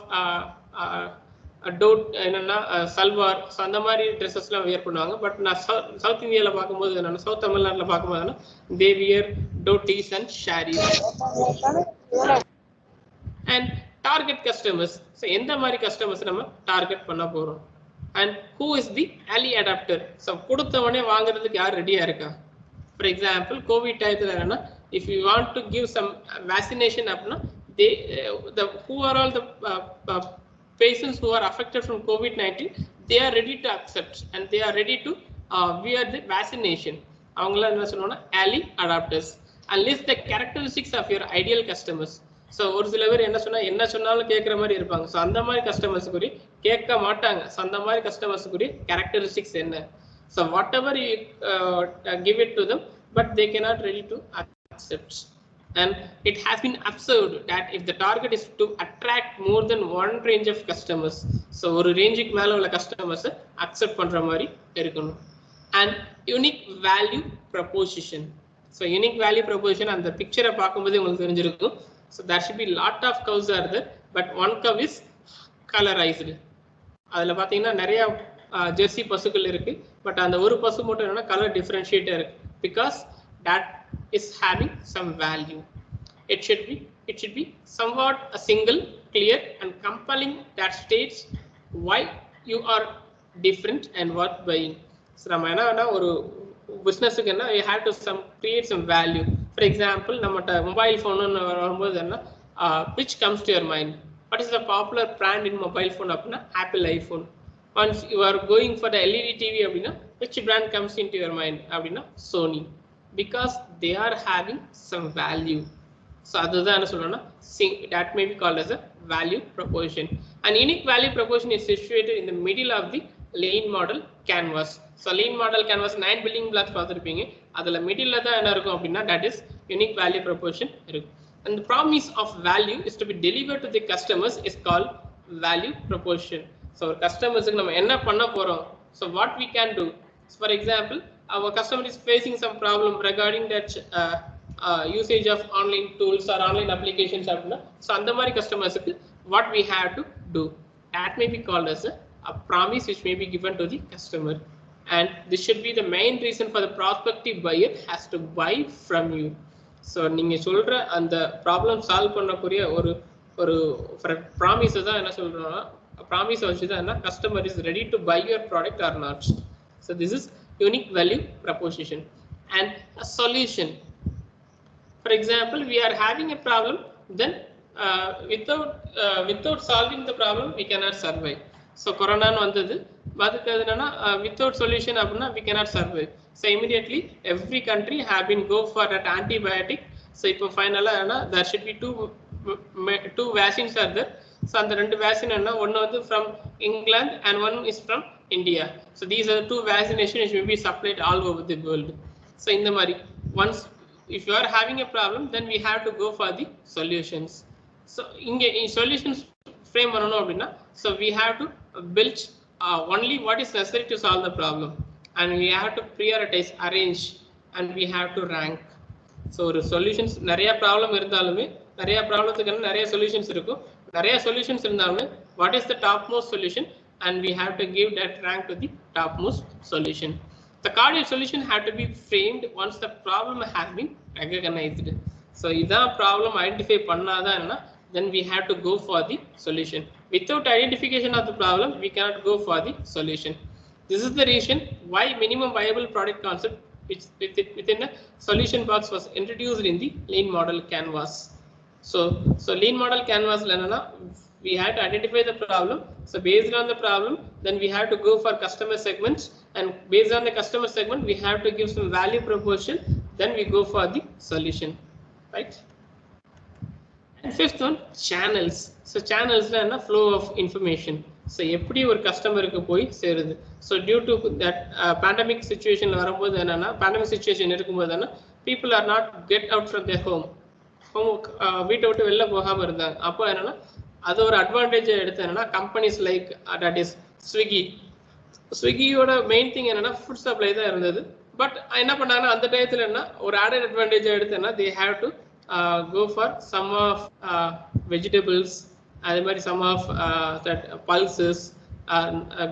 [SPEAKER 3] டோட் என்னன்னா salwar, so அந்த மாதிரி ட்ரெஸ்ஸஸ்லாம் wear பண்ணுவாங்க. But நான் south இந்தியாவில் பார்க்கும்போது என்னன்னா சவுத் தமிழ்நாட்டில் பார்க்கும்போது they wear dhotis and saris. And target customers, so எந்த மாதிரி கஸ்டமர்ஸ் நம்ம டார்கெட் பண்ண போகிறோம். And who is the early adapter, so கொடுத்தவொடனே வாங்குறதுக்கு யார் ரெடியாக இருக்கா? For example, COVID டயத்தில் என்னன்னா if you want to give some vaccination அப்படின்னா who are all the patients who are affected from COVID-19, they are ready to accept and they are ready to wear the vaccination. அவங்களாம் என்ன சொல்லுவாங்கன்னா early adapters. And list the characteristics of your ideal customers. So ஒரு சில பேர் என்ன சொன்னாலும் கேட்குற மாதிரி இருப்பாங்க. ஸோ அந்த மாதிரி கஸ்டமர்ஸுக்குரிய கேட்க மாட்டாங்க. ஸோ அந்த மாதிரி கஸ்டமர்ஸுக்குரிய கேரக்டரிஸ்டிக்ஸ் என்ன? So whatever you give it to them, but they cannot ready to accept. And it has been observed that if the target is to attract more than one range of customers, so ஒரு ரேஞ்சுக்கு மேல உள்ள customers accept பண்ற மாதிரி இருக்கணும். And unique value proposition. So unique value proposition அந்த பிக்சரை பார்க்கும்போது உங்களுக்கு தெரிஞ்சிருக்கும். So there should be lot of cows are there, but one cow is colorized. அதுல பாத்தீங்கன்னா நிறைய ஜெர்சி பசுக்கள் இருக்கு, பட் அந்த ஒரு பசு மட்டும் என்னன்னா கலர் டிஃபரன்ஷியேட்டா இருக்கு. Because that is having some value. It should be somewhat a single, clear and compelling that states why you are different and worth buying. So நம்ம என்ன ஒரு பிசினஸ்க்கு என்ன you have to create some value. For example, நம்மட்ட mobile phone வரும்போது என்ன which comes to your mind? What is the popular brand in mobile phone அப்படின்னா Apple iPhone. Once you are going for the LED TV அப்படின்னா which brand comes into your mind அப்படின்னா Sony, because they are having some value. So அதுதான் என்ன சொல்றோம்னா that may be called as a value proposition. And unique value proposition is situated in the middle of the lean model canvas. So lean model canvas 9 building blocks பார்த்திருப்பீங்க, அதுல மிடில்ல தான் என்ன இருக்கும் அப்படின்னா that is unique value proposition இருக்கு. And the promise of value is to be delivered to the customers is called value proposition. So customers நம்ம என்ன பண்ண போறோம், so what we can do. So for example, our customer is facing some problem regarding that usage of online tools or online applications அப்படின்னா so அந்த மாதிரி customers-க்கு what we have to do, that may be called as a promise which may be given to the customer. And this should be the main reason for the prospective buyer has to buy from you. So நீங்க சொல்ற அந்த problem solve பண்ணக்கூடிய ஒரு promise தான் என்ன சொல்றோம்னா promise வச்சு தான் என்ன customer is ready to buy your product or not. So this is unique value proposition. And a solution. For example, we are having a problem, then without solving the problem we cannot survive. So corona வந்தது, அதுக்கு என்னன்னா without solution அப்படின்னா we cannot survive. So immediately every country have been go for that antibiotic. So இப்போ ஃபைனலா என்ன there should be two vaccines are there. So அந்த ரெண்டு vaccine என்ன, ஒன்னு வந்து from England and one is from India. So these are the two vaccinations which will be supplied all over the world. So in the மாதிரி once if you are having a problem, then we have to go for the solutions. So இங்க solutions frame பண்ணனும் அப்படின்னா so we have to build only what is necessary to solve the problem. and we have to prioritize, arrange, and we have to rank. So ஒரு solutions நிறைய problem இருந்தாலுமே நிறைய ப்ராப்ளத்துக்கான நிறைய solutions இருக்கும். நிறைய சொல்யூஷன்ஸ் இருந்தாலுமே what is the top most solution, and we have to give that rank to the topmost solution. The cordial solution had to be framed once the problem has been recognized. So idha problem identify pannadana, then we have to go for the solution. Without identification of the problem, we cannot go for the solution. This is the reason why minimum viable product concept which within a solution box was introduced in the lean model canvas. So lean model canvas lanana, we had to identify the problem. So based on the problem, then we have to go for customer segments, and based on the customer segment, we have to give some value proposition. Then we go for the solution, right? And fifth one, channels. So channels is a flow of information. So எப்படி ஒரு கஸ்டமருக்கு போய் சேருது. So due to that pandemic situation வரும்போது என்னன்னா, pandemic situation இருக்கும்போது என்ன, people are not get out from their home வீட்டை விட்டு வெளில போகாம இருந்தாங்க. அப்போ என்னன்னா அது ஒரு அட்வான்டேஜ் எடுத்து என்னன்னா கம்பெனிஸ் லைக் தட் இஸ் ஸ்விக்கியோட மெயின் திங் என்னன்னா ஃபுட் சப்ளை தான் இருந்தது. பட் என்ன பண்ணாங்கன்னா அந்த டயத்துல என்ன ஒரு ஆடட் அட்வான்டேஜ் எடுத்து என்ன, தே have to go for some of vegetables, அதே மாதிரி some of that pulses,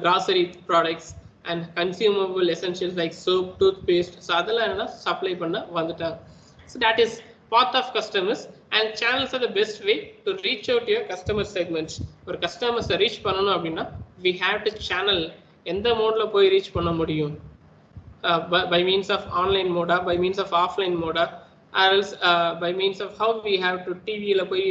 [SPEAKER 3] grocery products and consumable essentials like soap, toothpaste. So அதெல்லாம் என்ன சப்ளை பண்ண வந்துட்டாங்க. So that is path of customers, and channels are the best way to reach out to your customer segments. ஒரு customers reach பண்ணனும் அப்படினா we have to channel. எந்த மோட்ல போய் reach பண்ண முடியும்? By means of online mode, by means of offline mode, or else by means of how we have to TV la போய்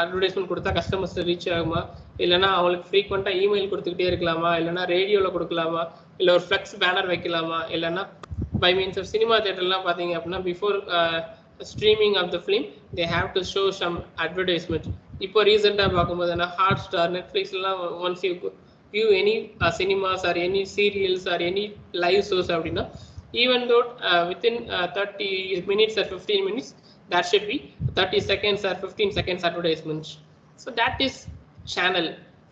[SPEAKER 3] advertisement கொடுத்தா customers reach ஆகுமா, இல்லனா அவங்களுக்கு frequent email கொடுத்துக்கிட்டே இருக்கலாமா, இல்லனா ரேடியோல கொடுக்கலாமா, இல்ல ஒரு flex banner வைக்கலாமா, இல்லனா by means of cinema theater எல்லாம் பாத்தீங்க அப்படினா before streaming of the film they have to show some advertisement. இப்போ ரீசெண்டா பாக்கும்போது என்ன Hotstar, Netflix எல்லாம் once you view any cinemas or any serials or any live shows அப்படினா, even though within 30 minutes or 15 minutes that should be 30 seconds or 15 seconds advertisements. So that is channel.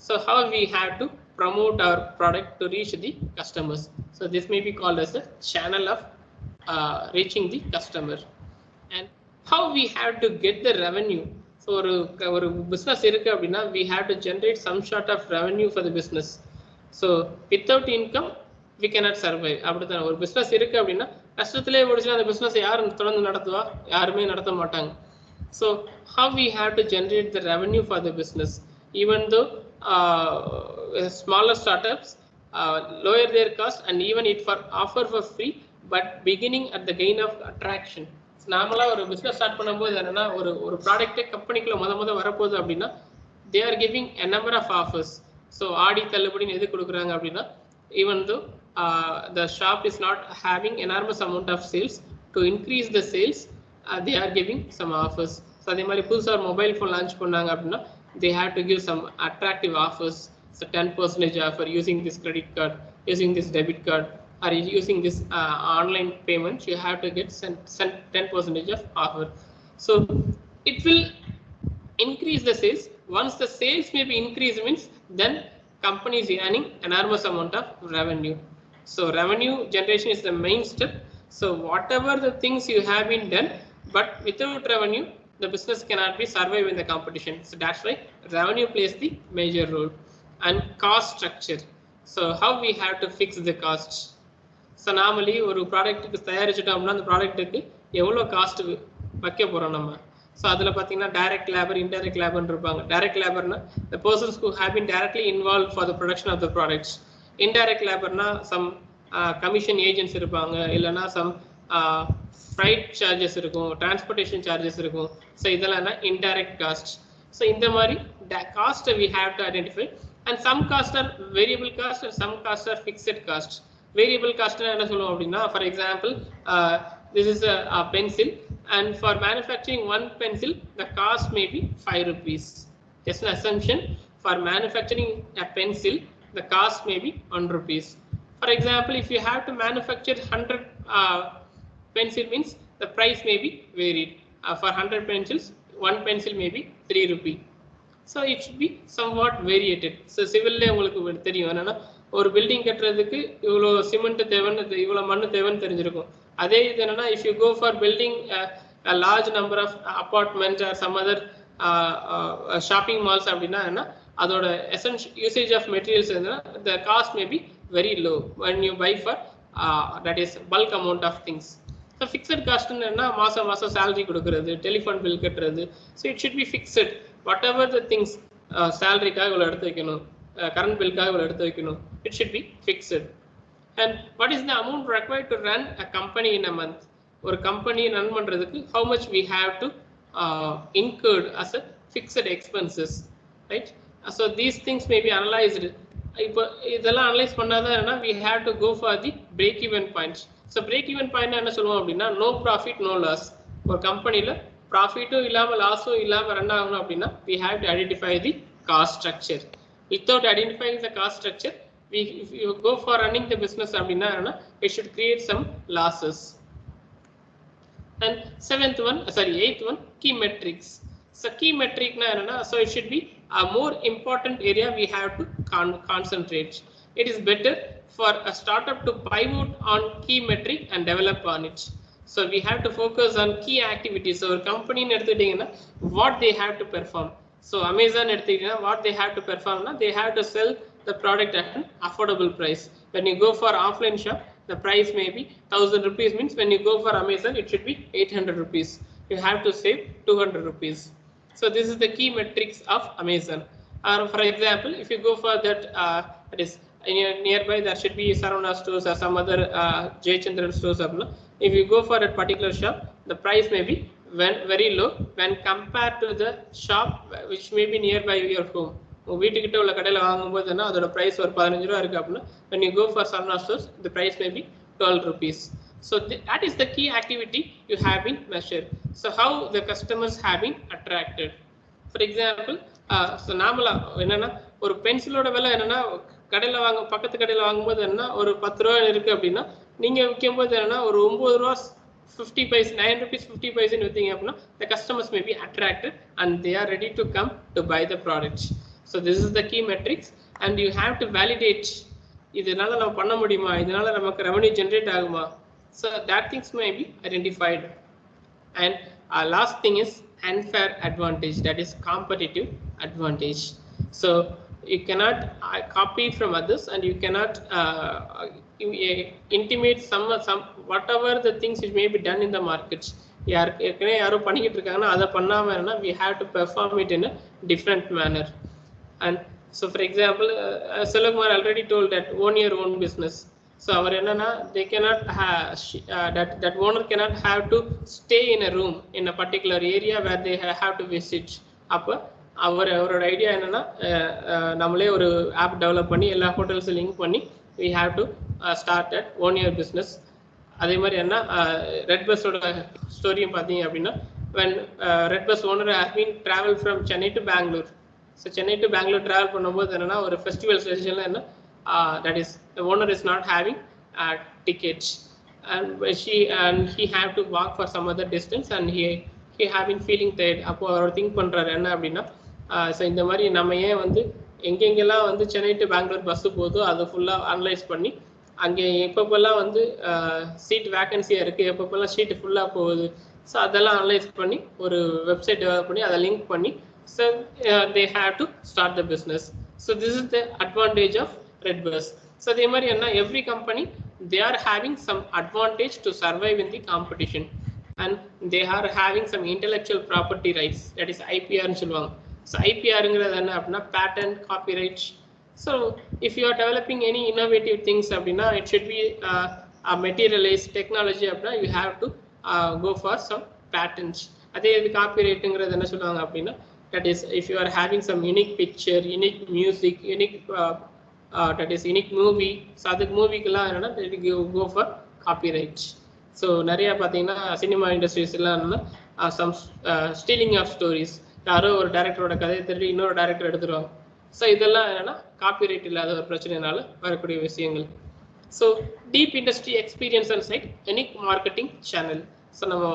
[SPEAKER 3] So how we have to promote our product to reach the customers. So this may be called as a channel of reaching the customer. And how we have to get the revenue. So ஒரு business இருக்கு அப்படினா we have to generate some sort of revenue for the business. So without income we cannot survive. அப்படிதான் ஒரு business இருக்கு அப்படினா கஷ்டத்திலே ஓடிச்சா அந்த business யார் தொடர்ந்து நடத்துவா? யாருமே நடத்த மாட்டாங்க. So how we have to generate the revenue for the business, even though smaller startups lower their cost and even it for offer for free, but beginning at the gain of attraction. நார்மலா ஒரு business start பண்ணும்போது என்னன்னா ஒரு product கம்பெனிக்குள்ள முத வரப்போகுது அப்படின்னா they are giving a number of offers. So ஆடி தள்ளுபடின்னு எது கொடுக்குறாங்க அப்படின்னா, even though the shop is not having enormous amount of sales, to increase the sales they are giving some offers. So அதே மாதிரி புதுசா ஒரு மொபைல் ஃபோன் லான்ச் பண்ணாங்க அப்படின்னா they have to give some attractive offers. So 10% offer using this credit card, using this debit card, or using this online payment, you have to get 10% of offer. So it will increase the sales. Once the sales may be increased means then company is earning enormous amount of revenue. So revenue generation is the main step. So whatever the things you have been done, but without revenue the business cannot be survive in the competition. So that's why revenue plays the major role. And cost structure. So how we have to fix the costs. So normally ஒரு ப்ராடக்ட்டுக்கு தயாரிச்சுட்டோம்னா அந்த ப்ராடக்ட்டுக்கு எவ்வளோ cost வைக்க போகிறோம் நம்ம. So அதில் பார்த்தீங்கன்னா direct labour, indirect லேபர்னு இருப்பாங்க. டைரக்ட் லேபர்னா the persons who have been directly involve for the production of the products. Indirect லேபர்னா சம் கமிஷன் ஏஜென்ட்ஸ் இருப்பாங்க, இல்லைனா சம் ஃப்ரைட் சார்ஜஸ் இருக்கும், டிரான்ஸ்போர்ட்டேஷன் சார்ஜஸ் இருக்கும். ஸோ இதெல்லாம் இன்டைரக்ட் காஸ்ட். ஸோ இந்த மாதிரி காஸ்ட்டை we have to identify. And some cost are variable cost and some cost are fixed cost. Variable cost என்ன சொல்லுவோம் அப்படின்னா, for example this is a pencil, and for manufacturing one pencil the cost may be 5 rupees. Just an assumption, for manufacturing a pencil the cost may be 1 rupees. For example, if you have to manufacture 100 pencil means the price may be varied. For 100 pencils one pencil may be 3 rupees. So it should be somewhat variated. So civil உங்களுக்கு தெரியும் என்னன்னா ஒரு building கட்டுறதுக்கு இவ்வளோ cement தேவைன்னு, இவ்வளோ மண் தேவைன்னு தெரிஞ்சிருக்கும். அதே இது என்னன்னா, if you go for building a large number of apartments or some other shopping malls அப்படின்னா என்ன, அதோட essential usage of materials the cost may be very low when you buy for that is bulk amount of things. So fixed cost என்ன, மாசம் மாசம் salary கொடுக்கிறது, telephone bill கட்டுறது. So it should be fixed. Whatever the things salaryக்காக இவ்வளோ எடுத்து வைக்கணும், current பில்காக இவ்வளோ எடுத்து வைக்கணும், it should be fixed. And what is the amount required to run a company in a month? ஒரு கம்பெனி ரன் பண்றதுக்கு how much we have to incurred as a fixed expenses, right? So these things may be analyzed. இப்போ இதெல்லாம் analyse பண்ணாதான் we have to go for the break even points. So break even point என்ன சொல்லுவோம் அப்படின்னா, no profit no loss. ஒரு கம்பெனில ப்ராஃபிட்டும் இல்லாம லாஸும் இல்லாம ரன் ஆகணும் அப்படின்னா we have to identify the cost structure. Without identifying the cost structure, if you go for running the business அப்படின்னா it should create some losses. And eighth one, key metrics. So key metric na enna, so it should be a more important area we have to concentrate. It is better for a startup to pivot on key metric and develop on it. So we have to focus on key activities. So company eduthittingna what they have to perform. So Amazon eduthittingna what they have to perform na, they have to sell the product at an affordable price. When you go for offline shop, the price may be 1000 rupees, means when you go for Amazon it should be 800 rupees. You have to save 200 rupees. So this is the key metrics of Amazon. For example, if you go for that that is nearby, there should be Saravana stores or some other Jayachandran stores. If you go for a particular shop, the price may be very low when compared to the shop which may be nearby your home. வீட்டுக்கிட்ட உள்ள கடையில் வாங்கும்போது அதோட price ஒரு 15 ரூபா இருக்கு அப்படின்னா when you go for Saravana stores, the price may be 12 rupees. So that is the key activity you have been measured. So how the customers have been attracted. For example, so நாமல என்னன்னா ஒரு பென்சிலோட விலை என்னன்னா கடையில் பக்கத்து கடையில் வாங்கும்போது என்ன ஒரு 10 ரூபா இருக்கு அப்படின்னா நீங்க விற்கும்போது என்னன்னா ஒரு 9 ரூபா 50 paise 9 rupees 50 paise வித்தீங்க அப்படின்னா the customers may be attracted and they are ready to come to buy the product. So this is the key metrics and you have to validate இதனால நம்ம பண்ண முடியுமா, இதனால நமக்கு ரெவென்யூ ஜெனரேட் ஆகுமா. So that things may be identified. And last thing is unfair advantage, that is competitive advantage. So you cannot copy from others and you cannot intimate some whatever the things which may be done in the market. யாரோ பண்ணிக்கிட்டு இருக்காங்கன்னா அதை பண்ணாம we have to perform it in a different manner. And so for example, Selvakumar already told that own your own business. So our enna they cannot have that owner cannot have to stay in a room in a particular area where they have to visit. அப்ப அவரோட idea என்னன்னா நம்மளே ஒரு app develop பண்ணி எல்லா hotels link பண்ணி we have to start at own your business. அதே மாதிரி என்ன ரெட் பஸ்ஸோட ஸ்டோரியும் பார்த்தீங்க அப்படின்னா when red bus owner has been travel from Chennai to Bangalore. So Chennai to Bangalore travel பண்ணும்போது என்னன்னா ஒரு ஃபெஸ்டிவல் செஷன்ல என்ன that is the owner is not having tickets and he have to walk for some other distance and he have been feeling tired. அப்போ அவர் think பண்றாரு என்ன அப்படின்னா so இந்த மாதிரி நம்ம ஏன் வந்து எங்கெங்கெல்லாம் வந்து சென்னை டு பெங்களூர் பஸ் போகுதோ அதை ஃபுல்லாக அனலைஸ் பண்ணி அங்கே எப்பப்பெல்லாம் வந்து சீட் வேக்கன்சியாக இருக்குது, எப்பப்பெல்லாம் சீட்டு ஃபுல்லாக போகுது, ஸோ அதெல்லாம் அனலைஸ் பண்ணி ஒரு வெப்சைட் டெவலப் பண்ணி அதை லிங்க் பண்ணி so they have to start the business. So this is the advantage of red bus. So they mari enna every company they are having some advantage to survive in the competition and they are having some intellectual property rights, that is IPR nu solluvaanga. So IPR ingradhu enna appadina patent, copyright. So if you are developing any innovative things appadina it should be a materialized technology appadina you have to go for some patents. adhe copyright ingradhu enna solluvaanga appadina that is if you are having some unique picture, unique music, unique that is unique movie, so that movie kala enna you go for copyright. So nariya pathina cinema industries illa some stealing of stories, yaro or director oda kadai thirdi innoru director eduthuruvaanga. So idella enna copyright illadha or prachanenala varakuriya vishayangal. So deep industry experience and site unique marketing channel. So நம்ம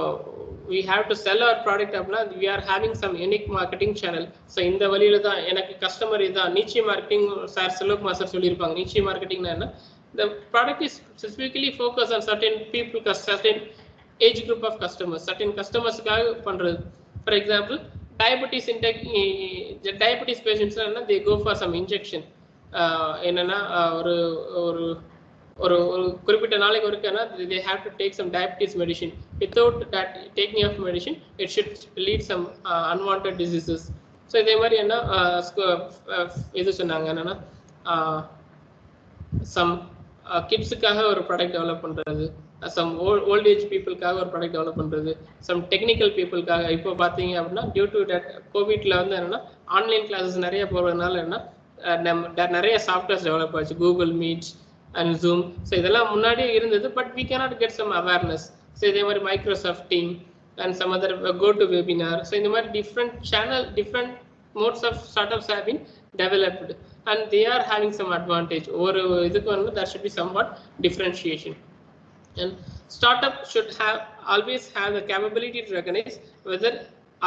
[SPEAKER 3] we have to sell our product அப்படின்னா we are having some unique marketing channel. So இந்த வழியில தான் எனக்கு customer இதான் niche marketing sir Selvakumar sir சொல்லியிருப்பாங்க. niche marketing என்ன, the product is specifically focused on certain people, certain age group of customers, certain customers-க்காக பண்றது. For example, diabetes diabetes patients they go for some injection. என்னன்னா ஒரு ஒரு ஒரு குறிப்பிட்ட நாளைக்கு ஒருக்கான they have to take some diabetes medicine. Without that taking of medicine, it should lead some unwanted diseases. So இதே மாதிரி என்ன இது சொன்னாங்க என்னன்னா some கிட்ஸுக்காக ஒரு ப்ராடக்ட் டெவலப் பண்ணுறது, சம் ஓல்ட் ஏஜ் பீப்புளுக்காக ஒரு ப்ராடக்ட் டெவலப் பண்ணுறது, சம் டெக்னிக்கல் பீப்புளுக்காக. இப்போ பார்த்தீங்க அப்படின்னா டியூ டு தட் கோவிட்ல வந்து என்னன்னா ஆன்லைன் கிளாஸஸ் நிறைய போகிறதுனால என்ன நிறைய சாஃப்ட்வேர்ஸ் டெவலப் ஆச்சு, Google Meets and Zoom. So இதெல்லாம் முன்னாடியே இருந்தது, but we cannot get some awareness. So இதே மாதிரி Microsoft Team and some other go to webinar. So இந்த மாதிரி different channel, different modes of startups have been developed and they are having some advantage. Or there should be somewhat differentiation, and startup should have always have the capability to recognize whether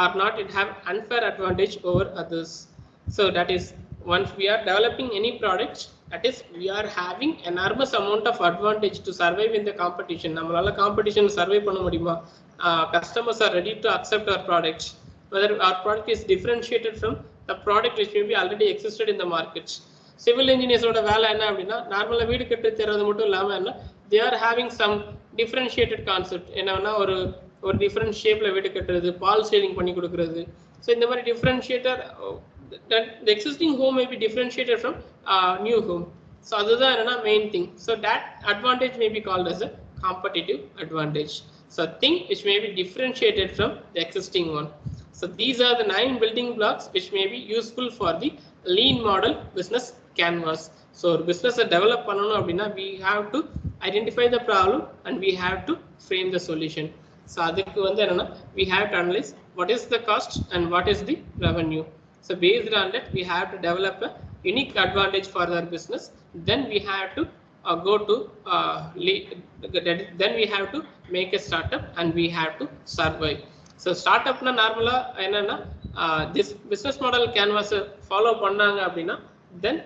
[SPEAKER 3] or not it have unfair advantage over others. So that is, once we are developing any product, that is we are having enormous amount of advantage to survive in the competition. nammalaala competition survive panna mudiyuma? Customers are ready to accept our products, whether our product is differentiated from the product which may be already existed in the markets. Civil engineers oda vela enna appadina normally veedu kettu therradhu mattum illama enna they are having some differentiated concept. enna ஒரு different shape la veedu ketturadhu, pall ceiling panni kudukuradhu. So indha mari differentiator, that the existing home may be differentiated from new home. So adha enna main thing. So that advantage may be called as a competitive advantage. So thing which may be differentiated from the existing one. So these are the 9 building blocks which may be useful for the lean model business canvas. So business develop பண்ணனும் அப்படினா we have to identify the problem and we have to frame the solution. So அதுக்கு வந்து என்னன்னா we have to analyze what is the cost and what is the revenue. So based on that we have to develop a unique advantage for our business. Then we have to go to then we have to make a startup and we have to survive. So start அப்னா நார்மலாக என்னென்னா this business model கேன்வாஸை follow பண்ணாங்க அப்படின்னா தென்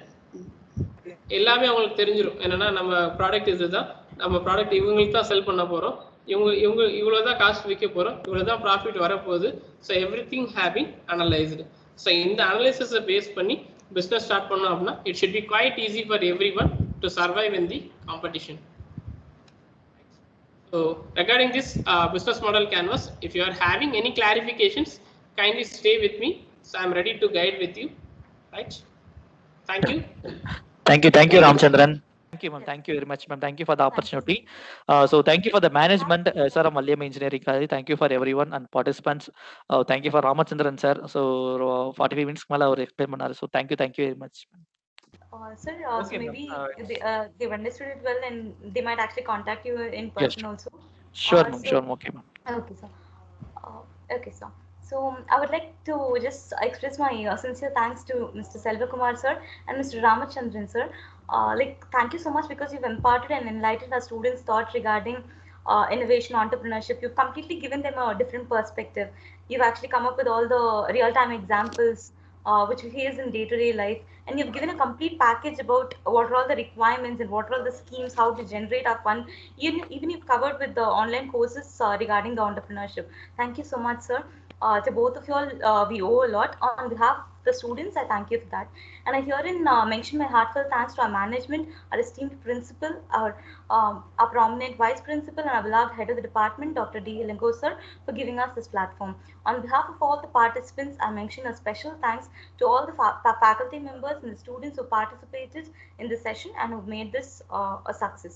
[SPEAKER 3] எல்லாமே அவங்களுக்கு தெரிஞ்சிடும். என்னென்னா நம்ம ப்ராடக்ட் இதுதான், நம்ம ப்ராடக்ட் இவங்களுக்கு தான் செல் பண்ண போகிறோம், இவங்க இவ்வளோ தான் காஸ்ட் விற்க போகிறோம், இவ்வளோ தான் ப்ராஃபிட் வரப்போகுது. So everything have been analysed. So இந்த அனலைசிஸை பேஸ் பண்ணி பிஸ்னஸ் ஸ்டார்ட் பண்ணோம் அப்படின்னா it should be quite easy for everyone to survive in the competition. So regarding this business model canvas, if you are having any clarifications, kindly stay with me. So I'm ready to guide with you. Right? Thank you.
[SPEAKER 2] Thank you, Ramchandran. Thank you, ma'am. Thank you very much, ma'am. Thank you for the opportunity. So thank you for the management, SRM Valliammai Engineering. Thank you for everyone and participants. Thank you for Ramchandran sir. So 45 minutes மேல அவர் explain பண்ணாரு. So thank you very much.
[SPEAKER 1] Sir,
[SPEAKER 2] Okay,
[SPEAKER 1] so maybe
[SPEAKER 2] ma'am.
[SPEAKER 1] they've understood it well and they might actually contact you in person
[SPEAKER 2] Yes,
[SPEAKER 1] also.
[SPEAKER 2] sure, ma'am.
[SPEAKER 1] So,
[SPEAKER 2] Sure, okay, ma'am.
[SPEAKER 1] okay, sir. Okay, sir. So I would like to just express my sincere thanks to Mr. Selvakumar sir and Mr. Ramachandran sir. Like, thank you so much because you've imparted and enlightened our students' thoughts regarding innovation, entrepreneurship. You've completely given them a different perspective. You've actually come up with all the real-time examples which we face in day-to-day life, and you've given a complete package about what are all the requirements and what are all the schemes, how to generate our fund. Even you've covered with the online courses regarding the entrepreneurship. Thank you so much, sir. To both of you all, we owe a lot. On behalf of the students, I thank you for that. And I herein mention my heartfelt thanks to our management, our esteemed principal, our prominent vice principal, and our beloved head of the department, Dr. Dept sir, for giving us this platform. On behalf of all the participants, I mention a special thanks to all the faculty members and the students who participated in this session and who made this a success.